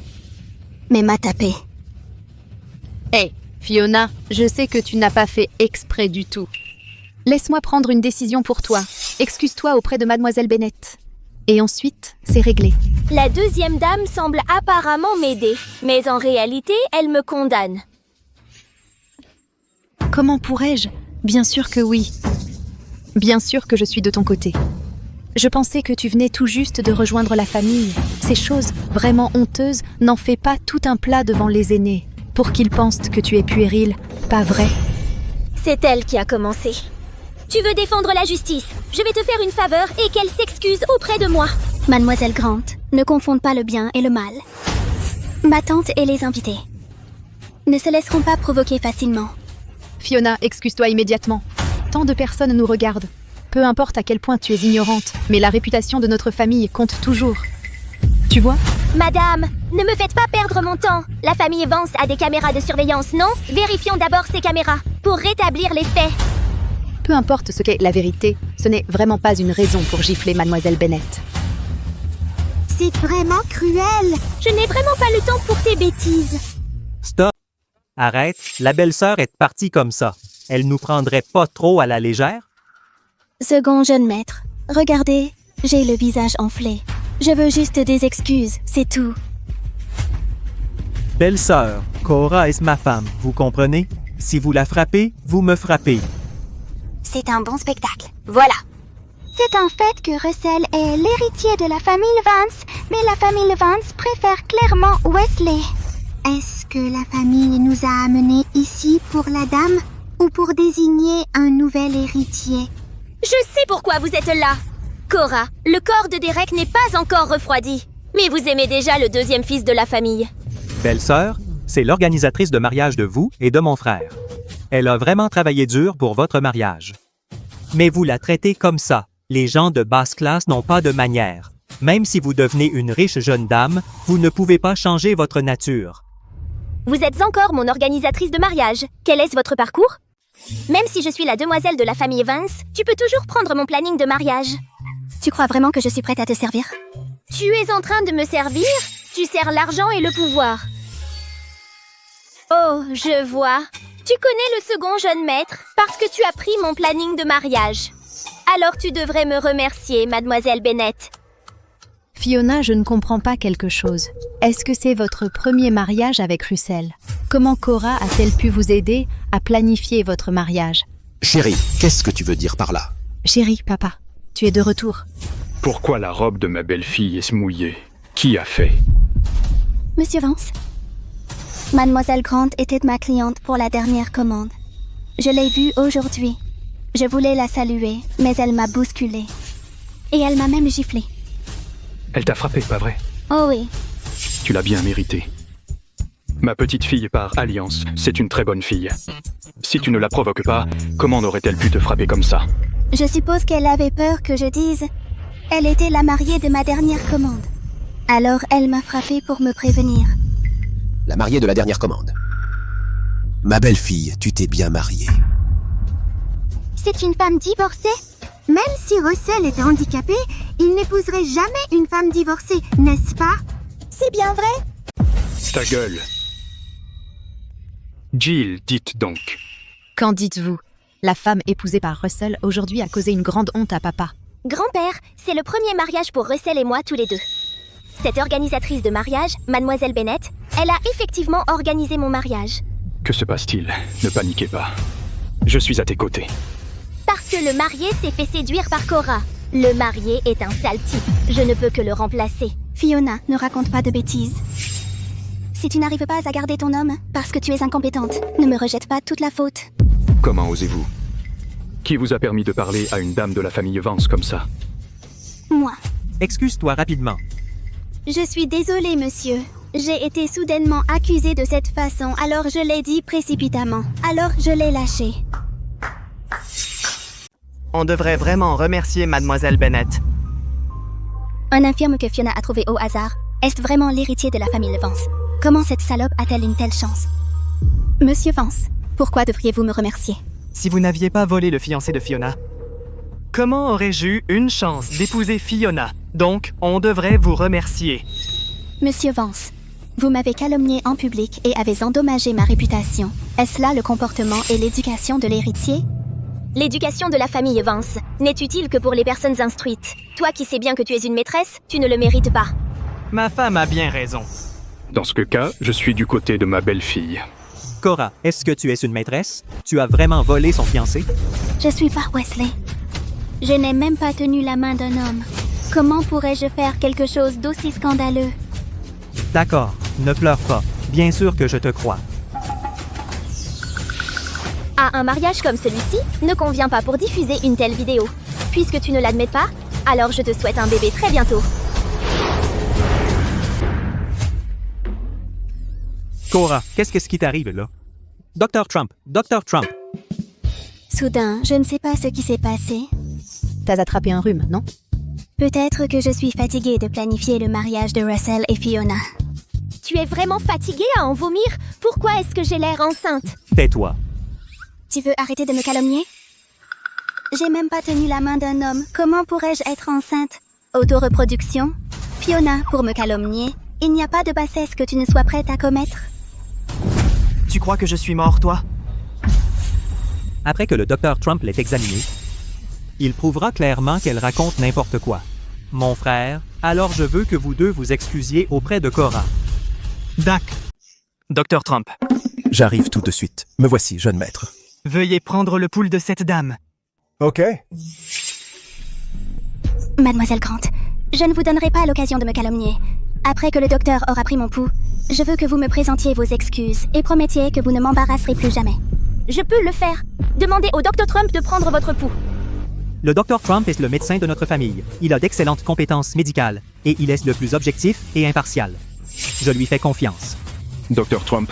Mais m'a tapée. Hey, Fiona, je sais que tu n'as pas fait exprès du tout. Laisse-moi prendre une décision pour toi. Excuse-toi auprès de Mademoiselle Bennett. Et ensuite, c'est réglé. La deuxième dame semble apparemment m'aider, mais en réalité, elle me condamne. Comment pourrais-je? Bien sûr que oui. Bien sûr que je suis de ton côté. Je pensais que tu venais tout juste de rejoindre la famille. Ces choses vraiment honteuses, n'en fais pas tout un plat devant les aînés, pour qu'ils pensent que tu es puéril, pas vrai? C'est elle qui a commencé. Tu veux défendre la justice? Je vais te faire une faveur et qu'elle s'excuse auprès de moi. Mademoiselle Grant, ne confonde pas le bien et le mal. Ma tante et les invités ne se laisseront pas provoquer facilement. Fiona, excuse-toi immédiatement. Tant de personnes nous regardent. Peu importe à quel point tu es ignorante, mais la réputation de notre famille compte toujours. Tu vois, Madame, ne me faites pas perdre mon temps. La famille Vance a des caméras de surveillance, non? Vérifions d'abord ces caméras pour rétablir les faits. Peu importe ce qu'est la vérité, ce n'est vraiment pas une raison pour gifler Mademoiselle Bennett. C'est vraiment cruel. Je n'ai vraiment pas le temps pour tes bêtises. Stop. Arrête, la belle-sœur est partie comme ça. Elle nous prendrait pas trop à la légère? Second jeune maître, regardez, j'ai le visage enflé. Je veux juste des excuses, c'est tout. Belle-sœur, Cora est ma femme, vous comprenez? Si vous la frappez, vous me frappez. C'est un bon spectacle. Voilà. C'est un fait que Russell est l'héritier de la famille Vance, mais la famille Vance préfère clairement Wesley. Est-ce que la famille nous a amenés ici pour la dame ou pour désigner un nouvel héritier? Je sais pourquoi vous êtes là. Cora, le corps de Derek n'est pas encore refroidi. Mais vous aimez déjà le deuxième fils de la famille. Belle-sœur, c'est l'organisatrice de mariage de vous et de mon frère. Elle a vraiment travaillé dur pour votre mariage. Mais vous la traitez comme ça. Les gens de basse classe n'ont pas de manières. Même si vous devenez une riche jeune dame, vous ne pouvez pas changer votre nature. Vous êtes encore mon organisatrice de mariage. Quel est votre parcours? Même si je suis la demoiselle de la famille Vance, tu peux toujours prendre mon planning de mariage. Tu crois vraiment que je suis prête à te servir? Tu es en train de me servir? Tu sers l'argent et le pouvoir. Oh, je vois. Tu connais le second jeune maître parce que tu as pris mon planning de mariage. Alors tu devrais me remercier, Mademoiselle Bennett. Fiona, je ne comprends pas quelque chose. Est-ce que c'est votre premier mariage avec Russell? Comment Cora a-t-elle pu vous aider à planifier votre mariage? Chérie, qu'est-ce que tu veux dire par là? Chérie, papa, tu es de retour. Pourquoi la robe de ma belle-fille est mouillée? Qui a fait? Monsieur Vance, Mademoiselle Grant était ma cliente pour la dernière commande. Je l'ai vue aujourd'hui. Je voulais la saluer, mais elle m'a bousculée. Et elle m'a même giflée. Elle t'a frappé, pas vrai? Oh oui. Tu l'as bien mérité. Ma petite fille par alliance, c'est une très bonne fille. Si tu ne la provoques pas, comment aurait-elle pu te frapper comme ça? Je suppose qu'elle avait peur que je dise « Elle était la mariée de ma dernière commande ». Alors elle m'a frappée pour me prévenir. La mariée de la dernière commande. Ma belle-fille, tu t'es bien mariée. C'est une femme divorcée? Même si Russell était handicapé, il n'épouserait jamais une femme divorcée, n'est-ce pas? C'est bien vrai? Ta gueule. Jill, dites donc. Qu'en dites-vous? La femme épousée par Russell aujourd'hui a causé une grande honte à papa. Grand-père, c'est le premier mariage pour Russell et moi tous les deux. Cette organisatrice de mariage, Mademoiselle Bennett, elle a effectivement organisé mon mariage. Que se passe-t-il? Ne paniquez pas. Je suis à tes côtés. Parce que le marié s'est fait séduire par Cora. Le marié est un sale type. Je ne peux que le remplacer. Fiona, ne raconte pas de bêtises. Si tu n'arrives pas à garder ton homme, parce que tu es incompétente, ne me rejette pas toute la faute. Comment osez-vous? Qui vous a permis de parler à une dame de la famille Vance comme ça? Moi. Excuse-toi rapidement. Je suis désolée, monsieur. J'ai été soudainement accusée de cette façon, alors je l'ai dit précipitamment. Alors je l'ai lâché. On devrait vraiment remercier Mademoiselle Bennett. Un infirme que Fiona a trouvé au hasard. Est-ce vraiment l'héritier de la famille Vance? Comment cette salope a-t-elle une telle chance? Monsieur Vance, pourquoi devriez-vous me remercier? Si vous n'aviez pas volé le fiancé de Fiona, comment aurais-je eu une chance d'épouser Fiona? Donc, on devrait vous remercier. Monsieur Vance, vous m'avez calomnié en public et avez endommagé ma réputation. Est-ce là le comportement et l'éducation de l'héritier? L'éducation de la famille Vance n'est utile que pour les personnes instruites. Toi qui sais bien que tu es une maîtresse, tu ne le mérites pas. Ma femme a bien raison. Dans ce cas, je suis du côté de ma belle-fille. Cora, est-ce que tu es une maîtresse? Tu as vraiment volé son fiancé? Je suis pas Wesley. Je n'ai même pas tenu la main d'un homme. Comment pourrais-je faire quelque chose d'aussi scandaleux? D'accord, ne pleure pas. Bien sûr que je te crois. À un mariage comme celui-ci, ne convient pas pour diffuser une telle vidéo. Puisque tu ne l'admets pas, alors je te souhaite un bébé très bientôt. Cora, qu'est-ce qui t'arrive là? Dr. Trump, Dr. Trump. Soudain, je ne sais pas ce qui s'est passé. T'as attrapé un rhume, non? Peut-être que je suis fatiguée de planifier le mariage de Russell et Fiona. Tu es vraiment fatiguée à en vomir? Pourquoi est-ce que j'ai l'air enceinte? Tais-toi. Tu veux arrêter de me calomnier? J'ai même pas tenu la main d'un homme. Comment pourrais-je être enceinte? Autoreproduction? Fiona, pour me calomnier, il n'y a pas de bassesse que tu ne sois prête à commettre. Tu crois que je suis mort, toi? Après que le Dr. Trump l'ait examinée, il prouvera clairement qu'elle raconte n'importe quoi. Mon frère, alors je veux que vous deux vous excusiez auprès de Cora. Doc. Dr. Trump. J'arrive tout de suite. Me voici, jeune maître. Veuillez prendre le pouls de cette dame. OK. Mademoiselle Grant, je ne vous donnerai pas l'occasion de me calomnier. Après que le docteur aura pris mon pouls, je veux que vous me présentiez vos excuses et promettiez que vous ne m'embarrasserez plus jamais. Je peux le faire. Demandez au Dr. Trump de prendre votre pouls. Le Dr. Trump est le médecin de notre famille. Il a d'excellentes compétences médicales et il est le plus objectif et impartial. Je lui fais confiance. Dr. Trump,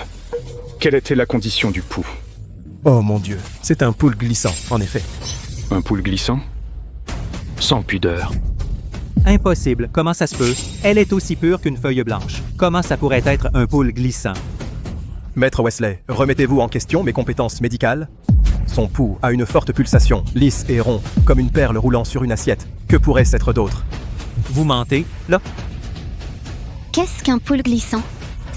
quelle était la condition du pouls? Oh mon Dieu, c'est un pouls glissant, en effet. Un pouls glissant? Sans pudeur. Impossible. Comment ça se peut? Elle est aussi pure qu'une feuille blanche. Comment ça pourrait être un pouls glissant? Maître Wesley, remettez-vous en question mes compétences médicales? Son pouls a une forte pulsation, lisse et rond, comme une perle roulant sur une assiette. Que pourrait-ce être d'autre? Vous mentez, là? Qu'est-ce qu'un pouls glissant?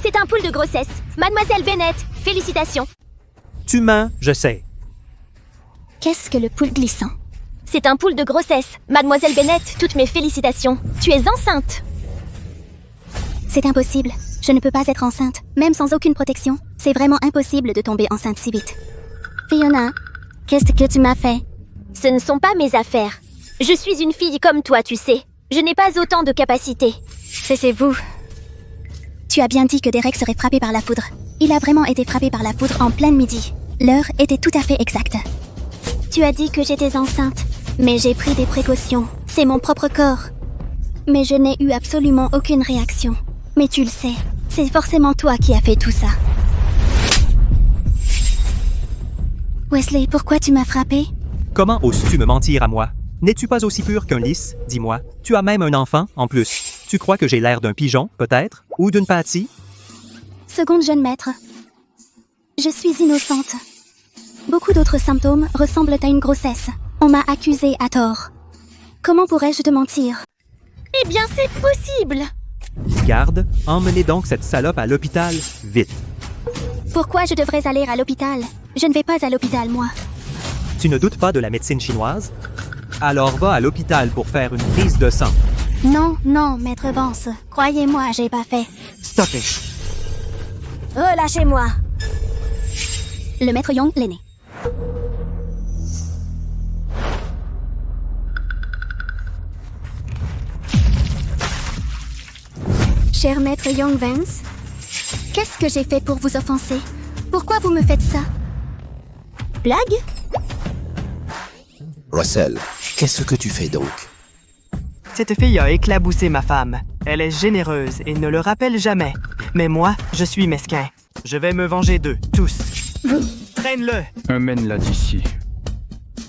C'est un pouls de grossesse. Mademoiselle Bennett, félicitations. Tu mens, je sais. Qu'est-ce que le pouls glissant? C'est un pouls de grossesse. Mademoiselle Bennett, toutes mes félicitations. Tu es enceinte. C'est impossible. Je ne peux pas être enceinte, même sans aucune protection. C'est vraiment impossible de tomber enceinte si vite. Fiona, qu'est-ce que tu m'as fait? Ce ne sont pas mes affaires. Je suis une fille comme toi, tu sais. Je n'ai pas autant de capacités. C'est vous. Tu as bien dit que Derek serait frappé par la foudre. Il a vraiment été frappé par la foudre en plein midi. L'heure était tout à fait exacte. Tu as dit que j'étais enceinte, mais j'ai pris des précautions. C'est mon propre corps. Mais je n'ai eu absolument aucune réaction. Mais tu le sais, c'est forcément toi qui as fait tout ça. Wesley, pourquoi tu m'as frappé? Comment oses-tu me mentir à moi? N'es-tu pas aussi pur qu'un lys, dis-moi? Tu as même un enfant, en plus. Tu crois que j'ai l'air d'un pigeon, peut-être? Ou d'une pâtie? Seconde jeune maître. Je suis innocente. Beaucoup d'autres symptômes ressemblent à une grossesse. On m'a accusée à tort. Comment pourrais-je te mentir? Eh bien, c'est possible! Garde, emmenez donc cette salope à l'hôpital, vite. Pourquoi je devrais aller à l'hôpital? Je ne vais pas à l'hôpital, moi. Tu ne doutes pas de la médecine chinoise? Alors va à l'hôpital pour faire une prise de sang. Non, non, maître Vance. Croyez-moi, j'ai pas fait. Stoppez. Relâchez-moi. Le maître Young, l'aîné. Cher maître Young Vance, qu'est-ce que j'ai fait pour vous offenser? Pourquoi vous me faites ça? Blague? Russell, qu'est-ce que tu fais donc? Cette fille a éclaboussé ma femme. Elle est généreuse et ne le rappelle jamais. Mais moi, je suis mesquin. Je vais me venger d'eux, tous. Traîne-le! Emmène-la d'ici.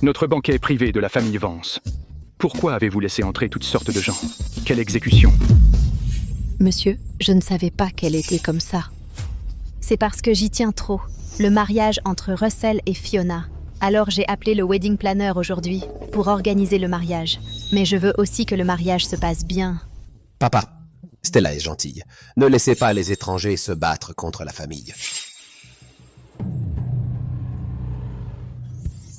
Notre banquet est privé de la famille Vance. Pourquoi avez-vous laissé entrer toutes sortes de gens? Quelle exécution? Monsieur, je ne savais pas qu'elle était comme ça. C'est parce que j'y tiens trop. Le mariage entre Russell et Fiona. Alors j'ai appelé le wedding planner aujourd'hui pour organiser le mariage. Mais je veux aussi que le mariage se passe bien. Papa, Stella est gentille. Ne laissez pas les étrangers se battre contre la famille.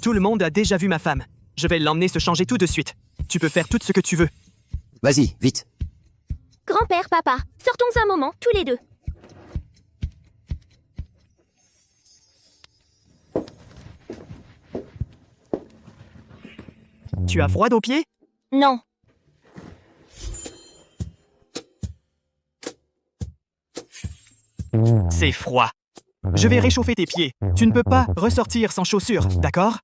Tout le monde a déjà vu ma femme. Je vais l'emmener se changer tout de suite. Tu peux faire tout ce que tu veux. Vas-y, vite. Grand-père, papa, sortons un moment, tous les deux. Tu as froid aux pieds? Non. C'est froid. Je vais réchauffer tes pieds. Tu ne peux pas ressortir sans chaussures, d'accord?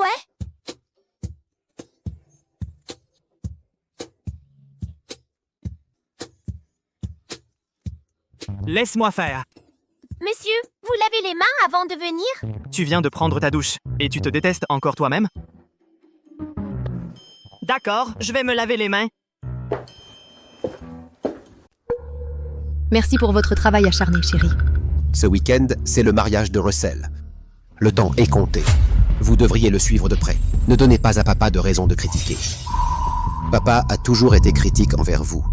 Ouais. Laisse-moi faire. Monsieur, vous lavez les mains avant de venir? Tu viens de prendre ta douche et tu te détestes encore toi-même? D'accord, je vais me laver les mains. Merci pour votre travail acharné, chérie. Ce week-end, c'est le mariage de Russell. Le temps est compté. Vous devriez le suivre de près. Ne donnez pas à papa de raison de critiquer. Papa a toujours été critique envers vous.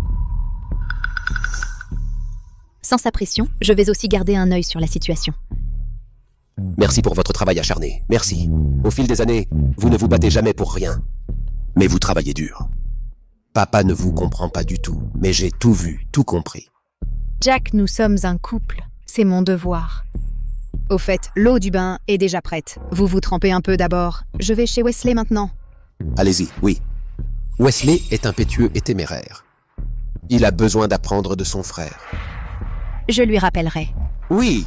Sans sa pression, je vais aussi garder un œil sur la situation. Merci pour votre travail acharné. Merci. Au fil des années, vous ne vous battez jamais pour rien. Mais vous travaillez dur. Papa ne vous comprend pas du tout, mais j'ai tout vu, tout compris. Jack, nous sommes un couple. C'est mon devoir. Au fait, l'eau du bain est déjà prête. Vous vous trempez un peu d'abord. Je vais chez Wesley maintenant. Allez-y, oui. Wesley est impétueux et téméraire. Il a besoin d'apprendre de son frère. Je lui rappellerai. Oui.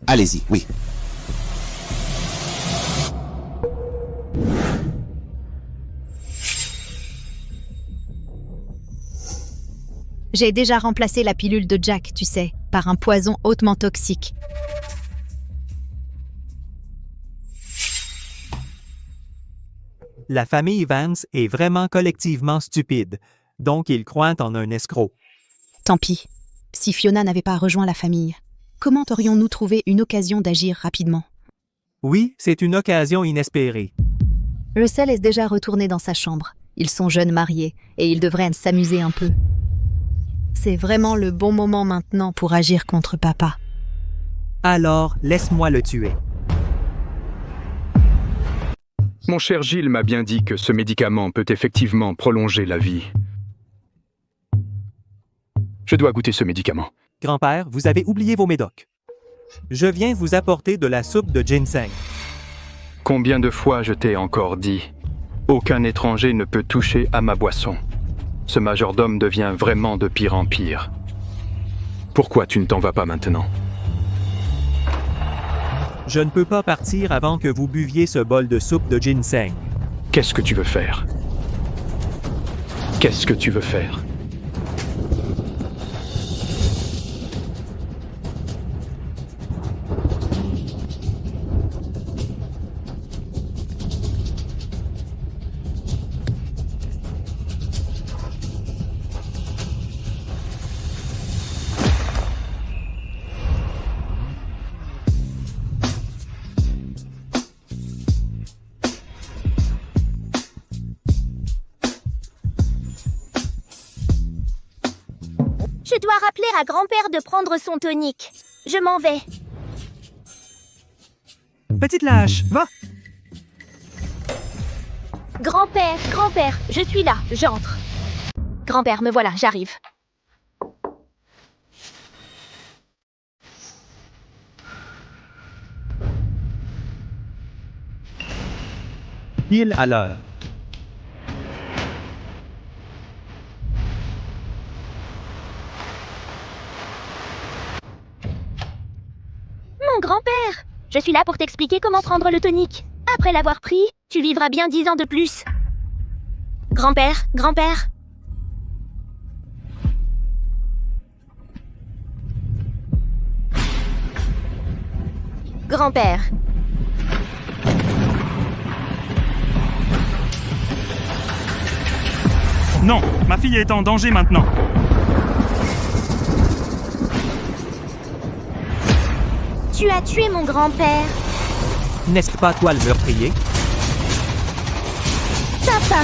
Allez-y, oui. J'ai déjà remplacé la pilule de Jack, tu sais, par un poison hautement toxique. La famille Vance est vraiment collectivement stupide, donc ils croient en un escroc. Tant pis. Si Fiona n'avait pas rejoint la famille, comment aurions-nous trouvé une occasion d'agir rapidement? Oui, c'est une occasion inespérée. Russell est déjà retourné dans sa chambre. Ils sont jeunes mariés et ils devraient s'amuser un peu. C'est vraiment le bon moment maintenant pour agir contre papa. Alors, laisse-moi le tuer. Mon cher Gilles m'a bien dit que ce médicament peut effectivement prolonger la vie. Je dois goûter ce médicament. Grand-père, vous avez oublié vos médocs. Je viens vous apporter de la soupe de ginseng. Combien de fois je t'ai encore dit? Aucun étranger ne peut toucher à ma boisson. Ce majordome devient vraiment de pire en pire. Pourquoi tu ne t'en vas pas maintenant? Je ne peux pas partir avant que vous buviez ce bol de soupe de ginseng. Qu'est-ce que tu veux faire? Qu'est-ce que tu veux faire? Je dois rappeler à grand-père de prendre son tonique. Je m'en vais. Petite lâche, va! Grand-père, je suis là, j'entre. Grand-père, me voilà, j'arrive. Pile à l'heure. Mon grand-père, je suis là pour t'expliquer comment prendre le tonique. Après l'avoir pris, tu vivras bien 10 ans de plus. Grand-père. Grand-père. Non, ma fille est en danger maintenant. Tu as tué mon grand-père. N'est-ce pas toi le meurtrier? Papa.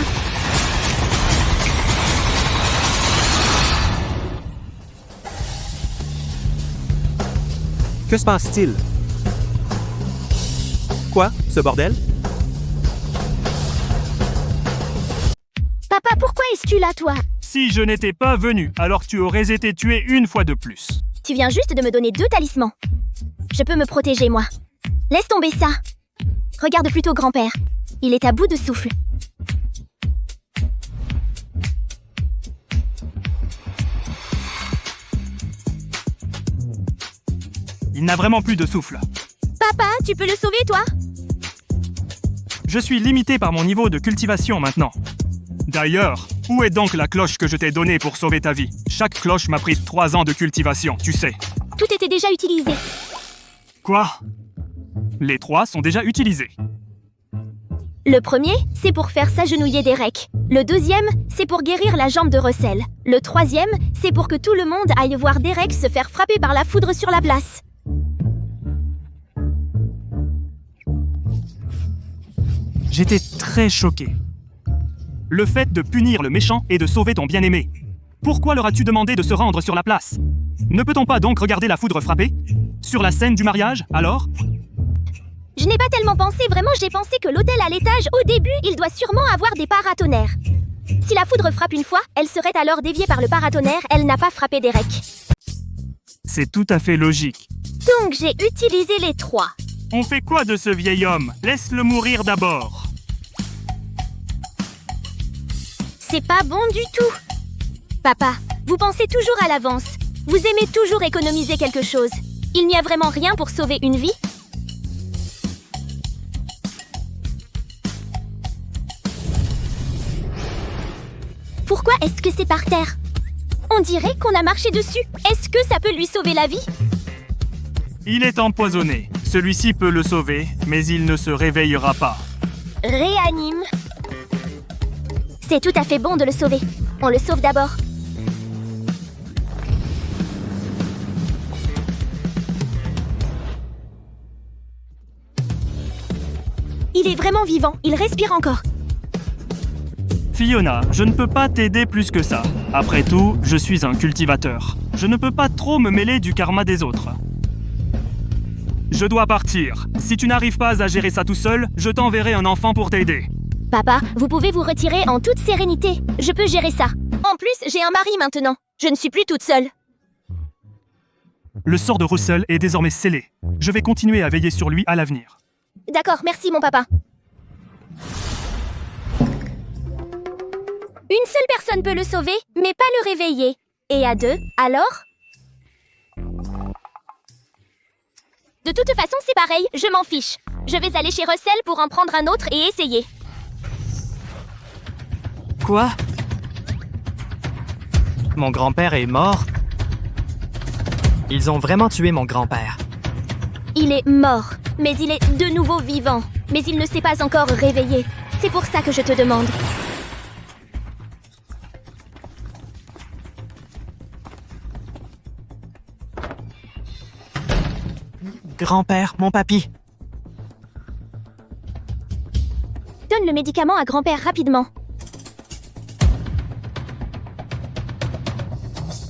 Que se passe-t-il? Quoi? Ce bordel? Papa, pourquoi es-tu là, toi? Si je n'étais pas venu, alors tu aurais été tué une fois de plus. Tu viens juste de me donner 2 talismans. Je peux me protéger, moi. Laisse tomber ça. Regarde plutôt grand-père. Il est à bout de souffle. Il n'a vraiment plus de souffle. Papa, tu peux le sauver, toi? Je suis limité par mon niveau de cultivation maintenant. D'ailleurs, où est donc la cloche que je t'ai donnée pour sauver ta vie? Chaque cloche m'a pris 3 ans de cultivation, tu sais. Tout était déjà utilisé. Quoi? Les 3 sont déjà utilisés. Le premier, c'est pour faire s'agenouiller Derek. Le deuxième, c'est pour guérir la jambe de Russell. Le troisième, c'est pour que tout le monde aille voir Derek se faire frapper par la foudre sur la place. J'étais très choqué. Le fait de punir le méchant et de sauver ton bien-aimé. Pourquoi leur as-tu demandé de se rendre sur la place? Ne peut-on pas donc regarder la foudre frapper? Sur la scène du mariage, alors? Je n'ai pas tellement pensé, vraiment j'ai pensé que l'hôtel à l'étage, au début, il doit sûrement avoir des paratonnerres. Si la foudre frappe une fois, elle serait alors déviée par le paratonnerre, elle n'a pas frappé Derek. C'est tout à fait logique. Donc j'ai utilisé les trois. On fait quoi de ce vieil homme? Laisse-le mourir d'abord. C'est pas bon du tout. Papa, vous pensez toujours à l'avance. Vous aimez toujours économiser quelque chose. Il n'y a vraiment rien pour sauver une vie? Pourquoi est-ce que c'est par terre? On dirait qu'on a marché dessus. Est-ce que ça peut lui sauver la vie? Il est empoisonné. Celui-ci peut le sauver, mais il ne se réveillera pas. Réanime. C'est tout à fait bon de le sauver. On le sauve d'abord. Il est vraiment vivant. Il respire encore. Fiona, je ne peux pas t'aider plus que ça. Après tout, je suis un cultivateur. Je ne peux pas trop me mêler du karma des autres. Je dois partir. Si tu n'arrives pas à gérer ça tout seul, je t'enverrai un enfant pour t'aider. Papa, vous pouvez vous retirer en toute sérénité. Je peux gérer ça. En plus, j'ai un mari maintenant. Je ne suis plus toute seule. Le sort de Russell est désormais scellé. Je vais continuer à veiller sur lui à l'avenir. D'accord, merci mon papa. Une seule personne peut le sauver, mais pas le réveiller. Et à deux, alors? De toute façon, c'est pareil, je m'en fiche. Je vais aller chez Russell pour en prendre un autre et essayer. Quoi? Mon grand-père est mort? Ils ont vraiment tué mon grand-père. Il est mort, mais il est de nouveau vivant. Mais il ne s'est pas encore réveillé. C'est pour ça que je te demande. Grand-père, mon papy. Donne le médicament à grand-père rapidement.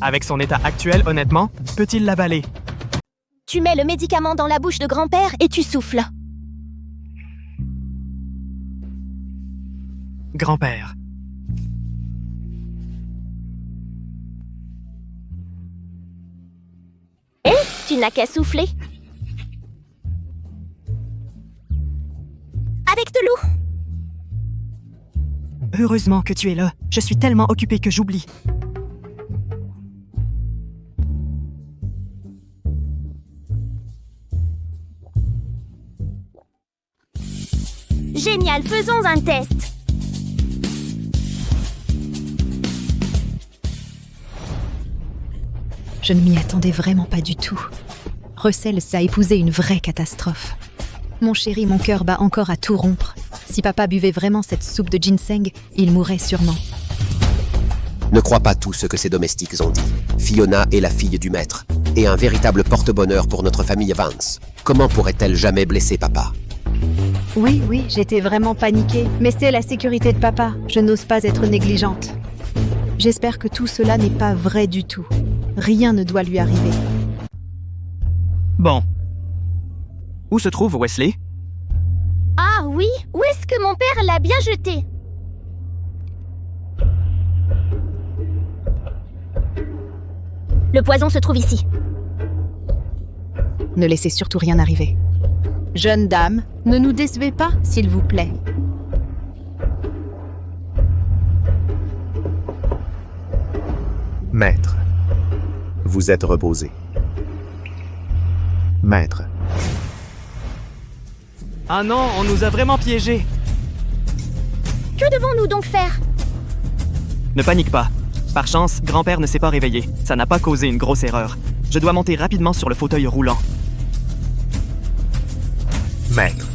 Avec son état actuel, honnêtement, peut-il l'avaler? Tu mets le médicament dans la bouche de grand-père et tu souffles. Grand-père. Eh, tu n'as qu'à souffler. Avec de l'eau. Heureusement que tu es là. Je suis tellement occupée que j'oublie. Génial, faisons un test. Je ne m'y attendais vraiment pas du tout. Russell s'est épousé une vraie catastrophe. Mon chéri, mon cœur bat encore à tout rompre. Si papa buvait vraiment cette soupe de ginseng, il mourrait sûrement. Ne crois pas tout ce que ses domestiques ont dit. Fiona est la fille du maître, et un véritable porte-bonheur pour notre famille Vance. Comment pourrait-elle jamais blesser papa? Oui, j'étais vraiment paniquée. Mais c'est la sécurité de papa. Je n'ose pas être négligente. J'espère que tout cela n'est pas vrai du tout. Rien ne doit lui arriver. Bon. Où se trouve Wesley? Ah oui, où est-ce que mon père l'a bien jeté? Le poison se trouve ici. Ne laissez surtout rien arriver. Jeune dame, ne nous décevez pas, s'il vous plaît. Maître, vous êtes reposé. Maître. Ah non, on nous a vraiment piégés. Que devons-nous donc faire? Ne panique pas. Par chance, grand-père ne s'est pas réveillé. Ça n'a pas causé une grosse erreur. Je dois monter rapidement sur le fauteuil roulant. Maître.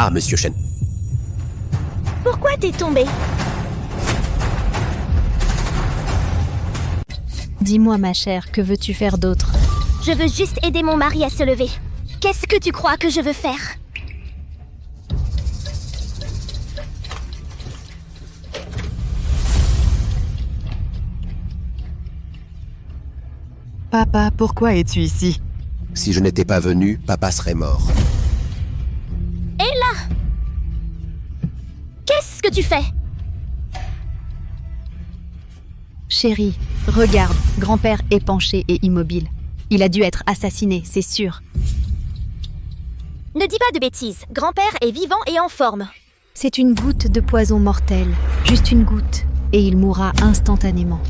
Ah, monsieur Shen. Pourquoi t'es tombé? Dis-moi, ma chère, que veux-tu faire d'autre? Je veux juste aider mon mari à se lever. Qu'est-ce que tu crois que je veux faire? Papa, pourquoi es-tu ici? Si je n'étais pas venu, papa serait mort. Et là? Qu'est-ce que tu fais? Chérie, regarde, grand-père est penché et immobile. Il a dû être assassiné, c'est sûr. Ne dis pas de bêtises. Grand-père est vivant et en forme. C'est une goutte de poison mortel, juste une goutte, et il mourra instantanément.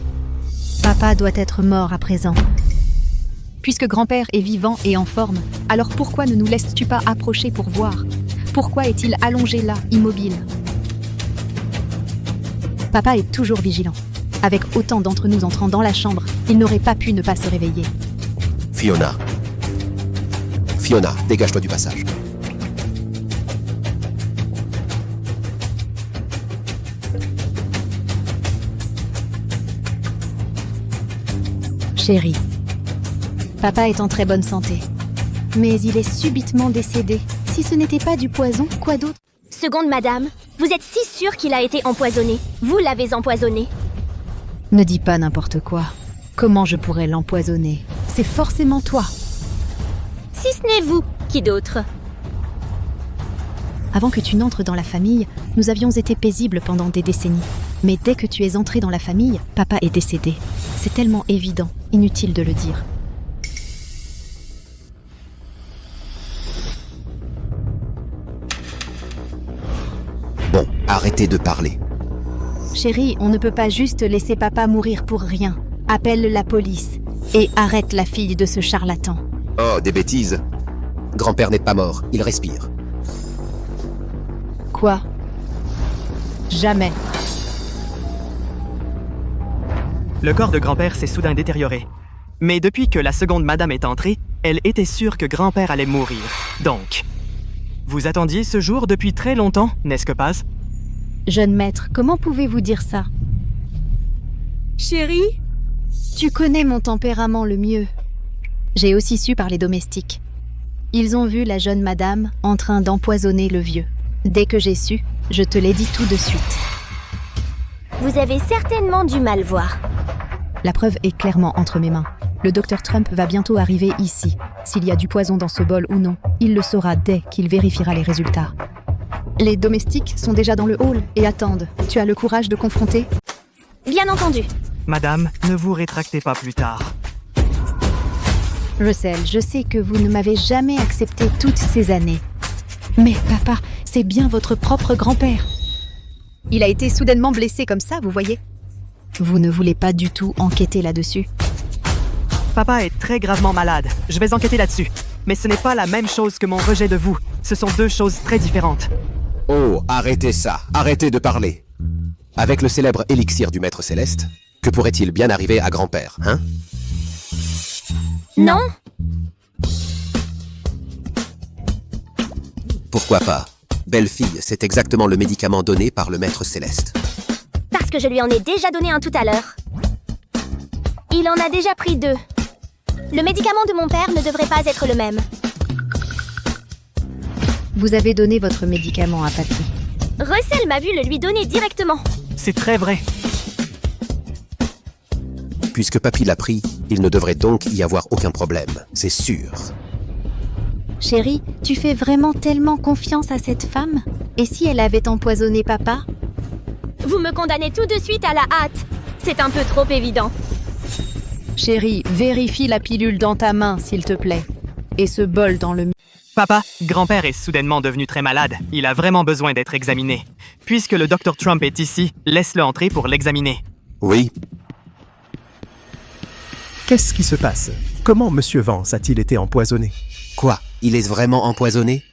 Papa doit être mort à présent. Puisque grand-père est vivant et en forme, alors pourquoi ne nous laisses-tu pas approcher pour voir? Pourquoi est-il allongé là, immobile? Papa est toujours vigilant. Avec autant d'entre nous entrant dans la chambre, il n'aurait pas pu ne pas se réveiller. Fiona. Fiona, dégage-toi du passage. Chérie, papa est en très bonne santé. Mais il est subitement décédé. Si ce n'était pas du poison, quoi d'autre? Seconde, madame, vous êtes si sûre qu'il a été empoisonné. Vous l'avez empoisonné. Ne dis pas n'importe quoi. Comment je pourrais l'empoisonner? C'est forcément toi. Si ce n'est vous, qui d'autre? Avant que tu n'entres dans la famille, nous avions été paisibles pendant des décennies. Mais dès que tu es entré dans la famille, papa est décédé. C'est tellement évident, inutile de le dire. Bon, arrêtez de parler. Chérie, on ne peut pas juste laisser papa mourir pour rien. Appelle la police et arrête la fille de ce charlatan. Oh, des bêtises. Grand-père n'est pas mort, il respire. Quoi? Jamais. Le corps de grand-père s'est soudain détérioré. Mais depuis que la seconde madame est entrée, elle était sûre que grand-père allait mourir. Donc, vous attendiez ce jour depuis très longtemps, n'est-ce que pas? Jeune maître, comment pouvez-vous dire ça? Chérie? Tu connais mon tempérament le mieux. J'ai aussi su par les domestiques. Ils ont vu la jeune madame en train d'empoisonner le vieux. Dès que j'ai su, je te l'ai dit tout de suite. Vous avez certainement dû mal voir. La preuve est clairement entre mes mains. Le docteur Trump va bientôt arriver ici. S'il y a du poison dans ce bol ou non, il le saura dès qu'il vérifiera les résultats. Les domestiques sont déjà dans le hall et attendent. Tu as le courage de confronter? Bien entendu. Madame, ne vous rétractez pas plus tard. Russell, je sais que vous ne m'avez jamais accepté toutes ces années. Mais papa, c'est bien votre propre grand-père. Il a été soudainement blessé comme ça, vous voyez? Vous ne voulez pas du tout enquêter là-dessus? Papa est très gravement malade. Je vais enquêter là-dessus. Mais ce n'est pas la même chose que mon rejet de vous. Ce sont deux choses très différentes. Oh, arrêtez ça. Arrêtez de parler. Avec le célèbre élixir du Maître Céleste, que pourrait-il bien arriver à grand-père, hein? Non? Pourquoi pas? Belle-fille, c'est exactement le médicament donné par le Maître Céleste. Parce que je lui en ai déjà donné un tout à l'heure. Il en a déjà pris 2. Le médicament de mon père ne devrait pas être le même. Vous avez donné votre médicament à papy. Russell m'a vu le lui donner directement. C'est très vrai. Puisque papy l'a pris, il ne devrait donc y avoir aucun problème, c'est sûr. Chérie, tu fais vraiment tellement confiance à cette femme? Et si elle avait empoisonné papa? Vous me condamnez tout de suite à la hâte. C'est un peu trop évident. Chérie, vérifie la pilule dans ta main, s'il te plaît. Et ce bol dans le... Papa, grand-père est soudainement devenu très malade. Il a vraiment besoin d'être examiné. Puisque le Dr. Trump est ici, laisse-le entrer pour l'examiner. Oui. Qu'est-ce qui se passe? Comment Monsieur Vance a-t-il été empoisonné? Quoi? Il est vraiment empoisonné?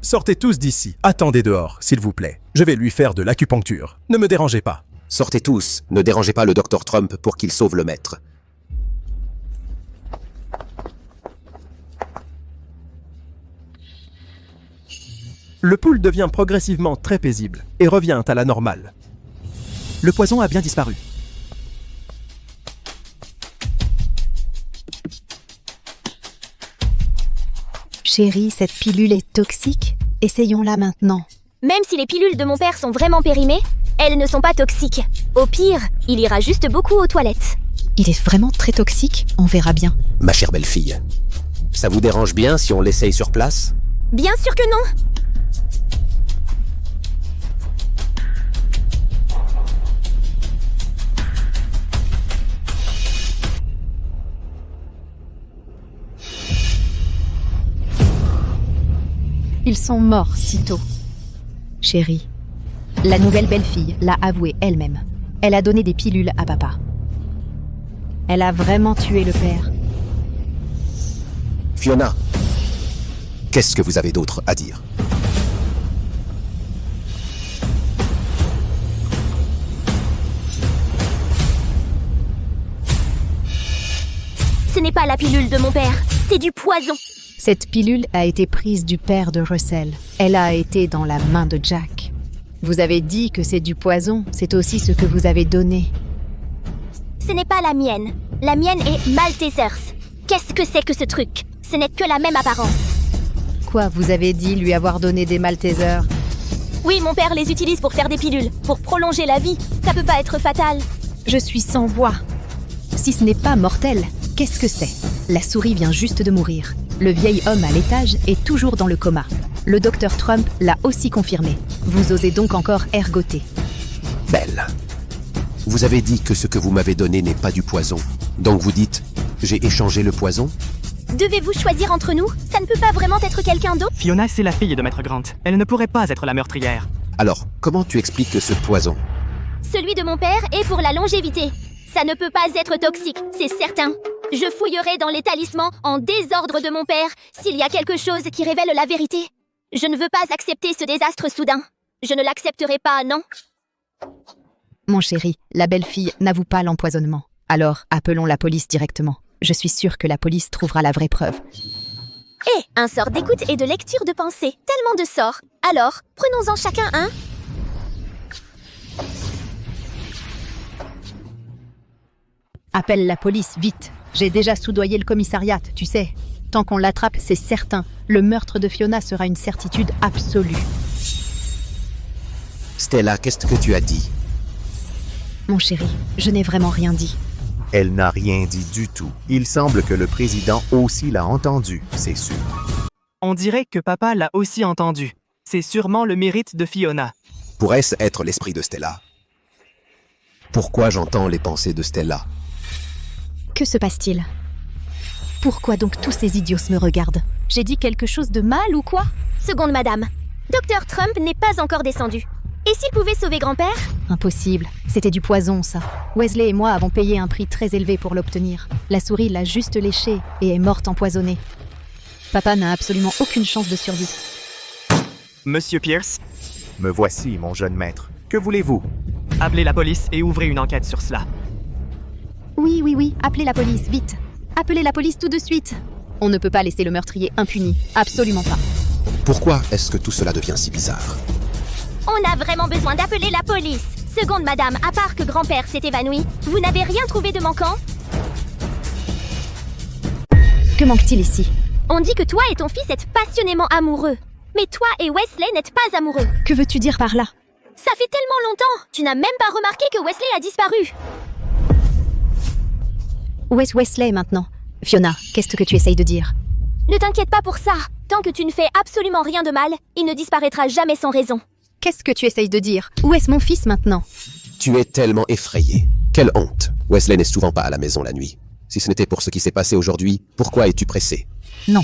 Sortez tous d'ici. Attendez dehors, s'il vous plaît. Je vais lui faire de l'acupuncture. Ne me dérangez pas. Sortez tous. Ne dérangez pas le Dr. Trump pour qu'il sauve le maître. Le poule devient progressivement très paisible et revient à la normale. Le poison a bien disparu. Chérie, cette pilule est toxique. Essayons-la maintenant. Même si les pilules de mon père sont vraiment périmées, elles ne sont pas toxiques. Au pire, il ira juste beaucoup aux toilettes. Il est vraiment très toxique, on verra bien. Ma chère belle-fille, ça vous dérange bien si on l'essaye sur place? Bien sûr que non. Ils sont morts si tôt. Chérie, la nouvelle belle-fille l'a avoué elle-même. Elle a donné des pilules à papa. Elle a vraiment tué le père. Fiona, qu'est-ce que vous avez d'autre à dire? Ce n'est pas la pilule de mon père, c'est du poison. Cette pilule a été prise du père de Russell. Elle a été dans la main de Jack. Vous avez dit que c'est du poison, c'est aussi ce que vous avez donné. Ce n'est pas la mienne. La mienne est Maltesers. Qu'est-ce que c'est que ce truc? Ce n'est que la même apparence. Quoi, vous avez dit lui avoir donné des Maltesers? Oui, mon père les utilise pour faire des pilules, pour prolonger la vie. Ça peut pas être fatal. Je suis sans voix. Si ce n'est pas mortel, qu'est-ce que c'est? La souris vient juste de mourir. Le vieil homme à l'étage est toujours dans le coma. Le docteur Trump l'a aussi confirmé. Vous osez donc encore ergoter. Belle, vous avez dit que ce que vous m'avez donné n'est pas du poison. Donc vous dites, j'ai échangé le poison? Devez-vous choisir entre nous? Ça ne peut pas vraiment être quelqu'un d'autre? Fiona, c'est la fille de Maître Grant. Elle ne pourrait pas être la meurtrière. Alors, comment tu expliques ce poison? Celui de mon père est pour la longévité. Ça ne peut pas être toxique, c'est certain. Je fouillerai dans les talismans en désordre de mon père s'il y a quelque chose qui révèle la vérité. Je ne veux pas accepter ce désastre soudain. Je ne l'accepterai pas, non. Mon chéri, la belle-fille n'avoue pas l'empoisonnement. Alors, appelons la police directement. Je suis sûre que la police trouvera la vraie preuve. Un sort d'écoute et de lecture de pensée. Tellement de sorts. Alors, prenons-en chacun un. Appelle la police, vite. J'ai déjà soudoyé le commissariat, tu sais. Tant qu'on l'attrape, c'est certain. Le meurtre de Fiona sera une certitude absolue. Stella, qu'est-ce que tu as dit? Mon chéri, je n'ai vraiment rien dit. Elle n'a rien dit du tout. Il semble que le président aussi l'a entendu, c'est sûr. On dirait que papa l'a aussi entendu. C'est sûrement le mérite de Fiona. Pourrait-ce être l'esprit de Stella? Pourquoi j'entends les pensées de Stella? Que se passe-t-il? Pourquoi donc tous ces idiots me regardent? J'ai dit quelque chose de mal ou quoi? Seconde, madame. Dr. Trump n'est pas encore descendu. Et s'il pouvait sauver grand-père? Impossible. C'était du poison, ça. Wesley et moi avons payé un prix très élevé pour l'obtenir. La souris l'a juste léché et est morte empoisonnée. Papa n'a absolument aucune chance de survie. Monsieur Pierce? Me voici, mon jeune maître. Que voulez-vous? Appelez la police et ouvrez une enquête sur cela. Oui, appelez la police, vite. Appelez la police tout de suite. On ne peut pas laisser le meurtrier impuni. Absolument pas. Pourquoi est-ce que tout cela devient si bizarre? On a vraiment besoin d'appeler la police. Seconde, madame, à part que grand-père s'est évanoui, vous n'avez rien trouvé de manquant? Que manque-t-il ici? On dit que toi et ton fils êtes passionnément amoureux. Mais toi et Wesley n'êtes pas amoureux. Que veux-tu dire par là? Ça fait tellement longtemps. Tu n'as même pas remarqué que Wesley a disparu. Où est Wesley maintenant? Fiona, qu'est-ce que tu essayes de dire? Ne t'inquiète pas pour ça. Tant que tu ne fais absolument rien de mal, il ne disparaîtra jamais sans raison. Qu'est-ce que tu essayes de dire? Où est mon fils maintenant? Tu es tellement effrayée. Quelle honte. Wesley n'est souvent pas à la maison la nuit. Si ce n'était pour ce qui s'est passé aujourd'hui, pourquoi es-tu pressée? Non.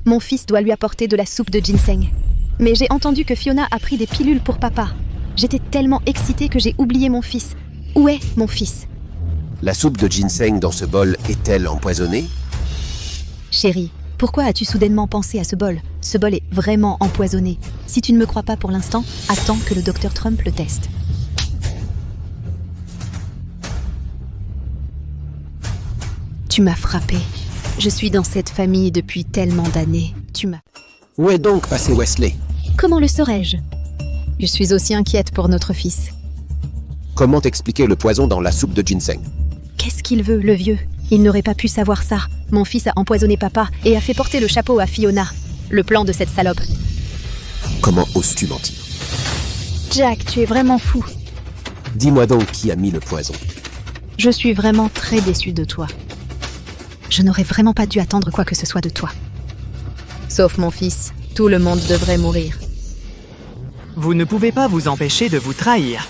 Mon fils doit lui apporter de la soupe de ginseng. Mais j'ai entendu que Fiona a pris des pilules pour papa. J'étais tellement excitée que j'ai oublié mon fils. Où est mon fils? La soupe de ginseng dans ce bol est-elle empoisonnée? Chérie, pourquoi as-tu soudainement pensé à ce bol? Ce bol est vraiment empoisonné. Si tu ne me crois pas pour l'instant, attends que le docteur Trump le teste. Tu m'as frappée. Je suis dans cette famille depuis tellement d'années. Tu m'as... Où est donc passé Wesley? Comment le saurais-je? Je suis aussi inquiète pour notre fils. Comment t'expliquer le poison dans la soupe de ginseng? Qu'est-ce qu'il veut, le vieux? Il n'aurait pas pu savoir ça. Mon fils a empoisonné papa et a fait porter le chapeau à Fiona. Le plan de cette salope. Comment oses-tu mentir? Jack, tu es vraiment fou. Dis-moi donc qui a mis le poison. Je suis vraiment très déçue de toi. Je n'aurais vraiment pas dû attendre quoi que ce soit de toi. Sauf mon fils. Tout le monde devrait mourir. Vous ne pouvez pas vous empêcher de vous trahir.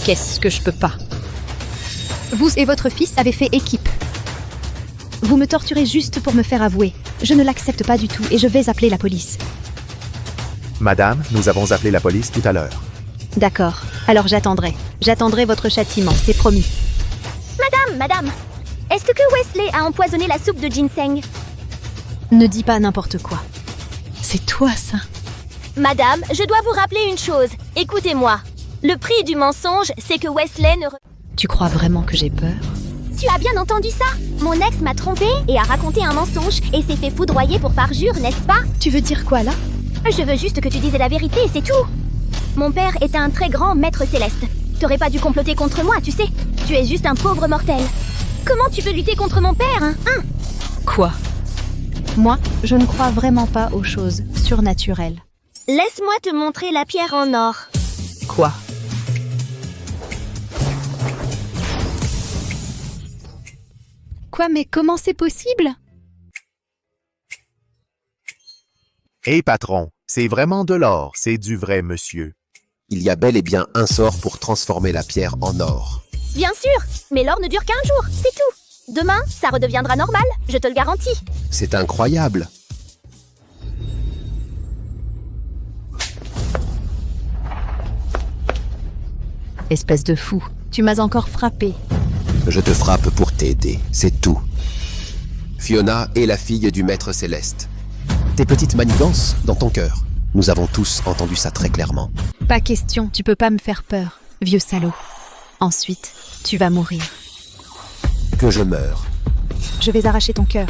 Qu'est-ce que je peux pas? Vous et votre fils avez fait équipe. Vous me torturez juste pour me faire avouer. Je ne l'accepte pas du tout et je vais appeler la police. Madame, nous avons appelé la police tout à l'heure. D'accord. Alors j'attendrai. J'attendrai votre châtiment, c'est promis. Madame, est-ce que Wesley a empoisonné la soupe de ginseng? Ne dis pas n'importe quoi. C'est toi, ça. Madame, je dois vous rappeler une chose. Écoutez-moi. Le prix du mensonge, c'est que Wesley ne... Tu crois vraiment que j'ai peur? Tu as bien entendu ça? Mon ex m'a trompé et a raconté un mensonge et s'est fait foudroyer pour parjure, n'est-ce pas? Tu veux dire quoi, là? Je veux juste que tu dises la vérité, c'est tout. Mon père est un très grand maître céleste. T'aurais pas dû comploter contre moi, tu sais. Tu es juste un pauvre mortel. Comment tu peux lutter contre mon père, hein? Quoi? Moi, je ne crois vraiment pas aux choses surnaturelles. Laisse-moi te montrer la pierre en or. Quoi? Quoi, mais comment c'est possible? Hé patron, c'est vraiment de l'or, c'est du vrai monsieur. Il y a bel et bien un sort pour transformer la pierre en or. Bien sûr, mais l'or ne dure qu'un jour, c'est tout. Demain, ça redeviendra normal, je te le garantis. C'est incroyable. Espèce de fou, tu m'as encore frappé. Je te frappe pour t'aider, c'est tout. Fiona est la fille du maître céleste. Tes petites manigances dans ton cœur. Nous avons tous entendu ça très clairement. Pas question, tu peux pas me faire peur, vieux salaud. Ensuite, tu vas mourir. Que je meure. Je vais arracher ton cœur.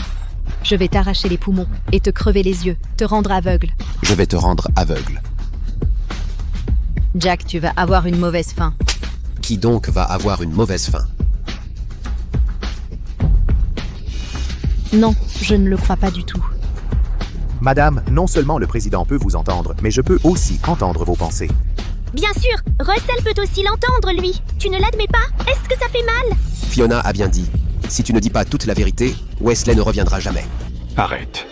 Je vais t'arracher les poumons et te crever les yeux, te rendre aveugle. Je vais te rendre aveugle. Jack, tu vas avoir une mauvaise fin. Qui donc va avoir une mauvaise fin? Non, je ne le crois pas du tout. Madame, non seulement le président peut vous entendre, mais je peux aussi entendre vos pensées. Bien sûr, Russell peut aussi l'entendre, lui. Tu ne l'admets pas? Est-ce que ça fait mal? Fiona a bien dit. Si tu ne dis pas toute la vérité, Wesley ne reviendra jamais. Arrête.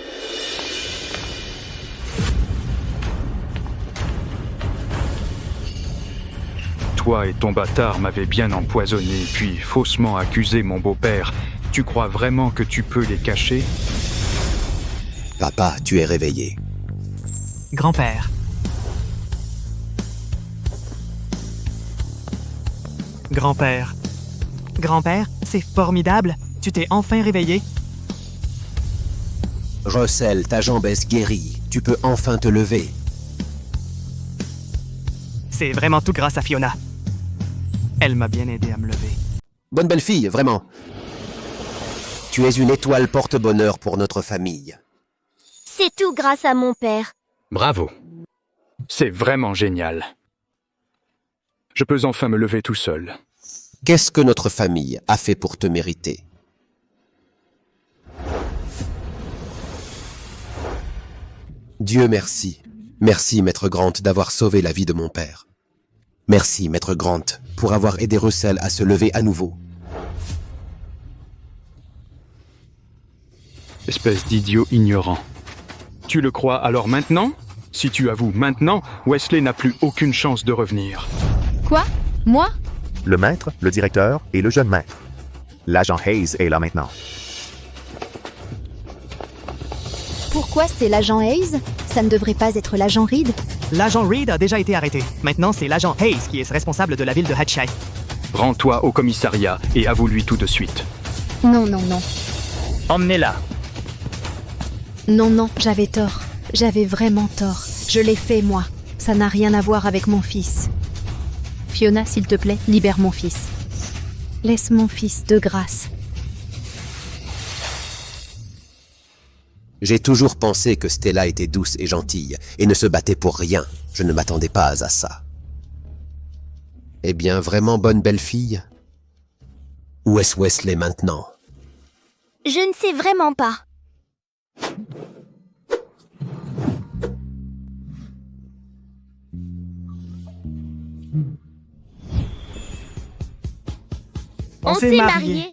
Toi et ton bâtard m'avez bien empoisonné, puis faussement accusé mon beau-père. Tu crois vraiment que tu peux les cacher? Papa, tu es réveillé. Grand-père. Grand-père. Grand-père, c'est formidable. Tu t'es enfin réveillé. Russell, ta jambe est guérie. Tu peux enfin te lever. C'est vraiment tout grâce à Fiona. Elle m'a bien aidé à me lever. Bonne belle fille, vraiment. Tu es une étoile porte-bonheur pour notre famille. C'est tout grâce à mon père. Bravo. C'est vraiment génial. Je peux enfin me lever tout seul. Qu'est-ce que notre famille a fait pour te mériter? Dieu merci. Merci, Maître Grant, d'avoir sauvé la vie de mon père. Merci, Maître Grant, pour avoir aidé Russell à se lever à nouveau. Espèce d'idiot ignorant. Tu le crois alors maintenant? Si tu avoues maintenant, Wesley n'a plus aucune chance de revenir. Quoi? Moi? Le maître, le directeur et le jeune maître. L'agent Hayes est là maintenant. Pourquoi c'est l'agent Hayes? Ça ne devrait pas être l'agent Reed? L'agent Reed a déjà été arrêté. Maintenant, c'est l'agent Hayes qui est responsable de la ville de Hatchai. Rends-toi au commissariat et avoue-lui tout de suite. Non, non, non. Emmenez-la. Non, non, j'avais tort. J'avais vraiment tort. Je l'ai fait, moi. Ça n'a rien à voir avec mon fils. Fiona, s'il te plaît, libère mon fils. Laisse mon fils de grâce. J'ai toujours pensé que Stella était douce et gentille, et ne se battait pour rien. Je ne m'attendais pas à ça. Eh bien, vraiment bonne belle-fille? Où est-ce Wesley maintenant? Je ne sais vraiment pas. On s'est mariés.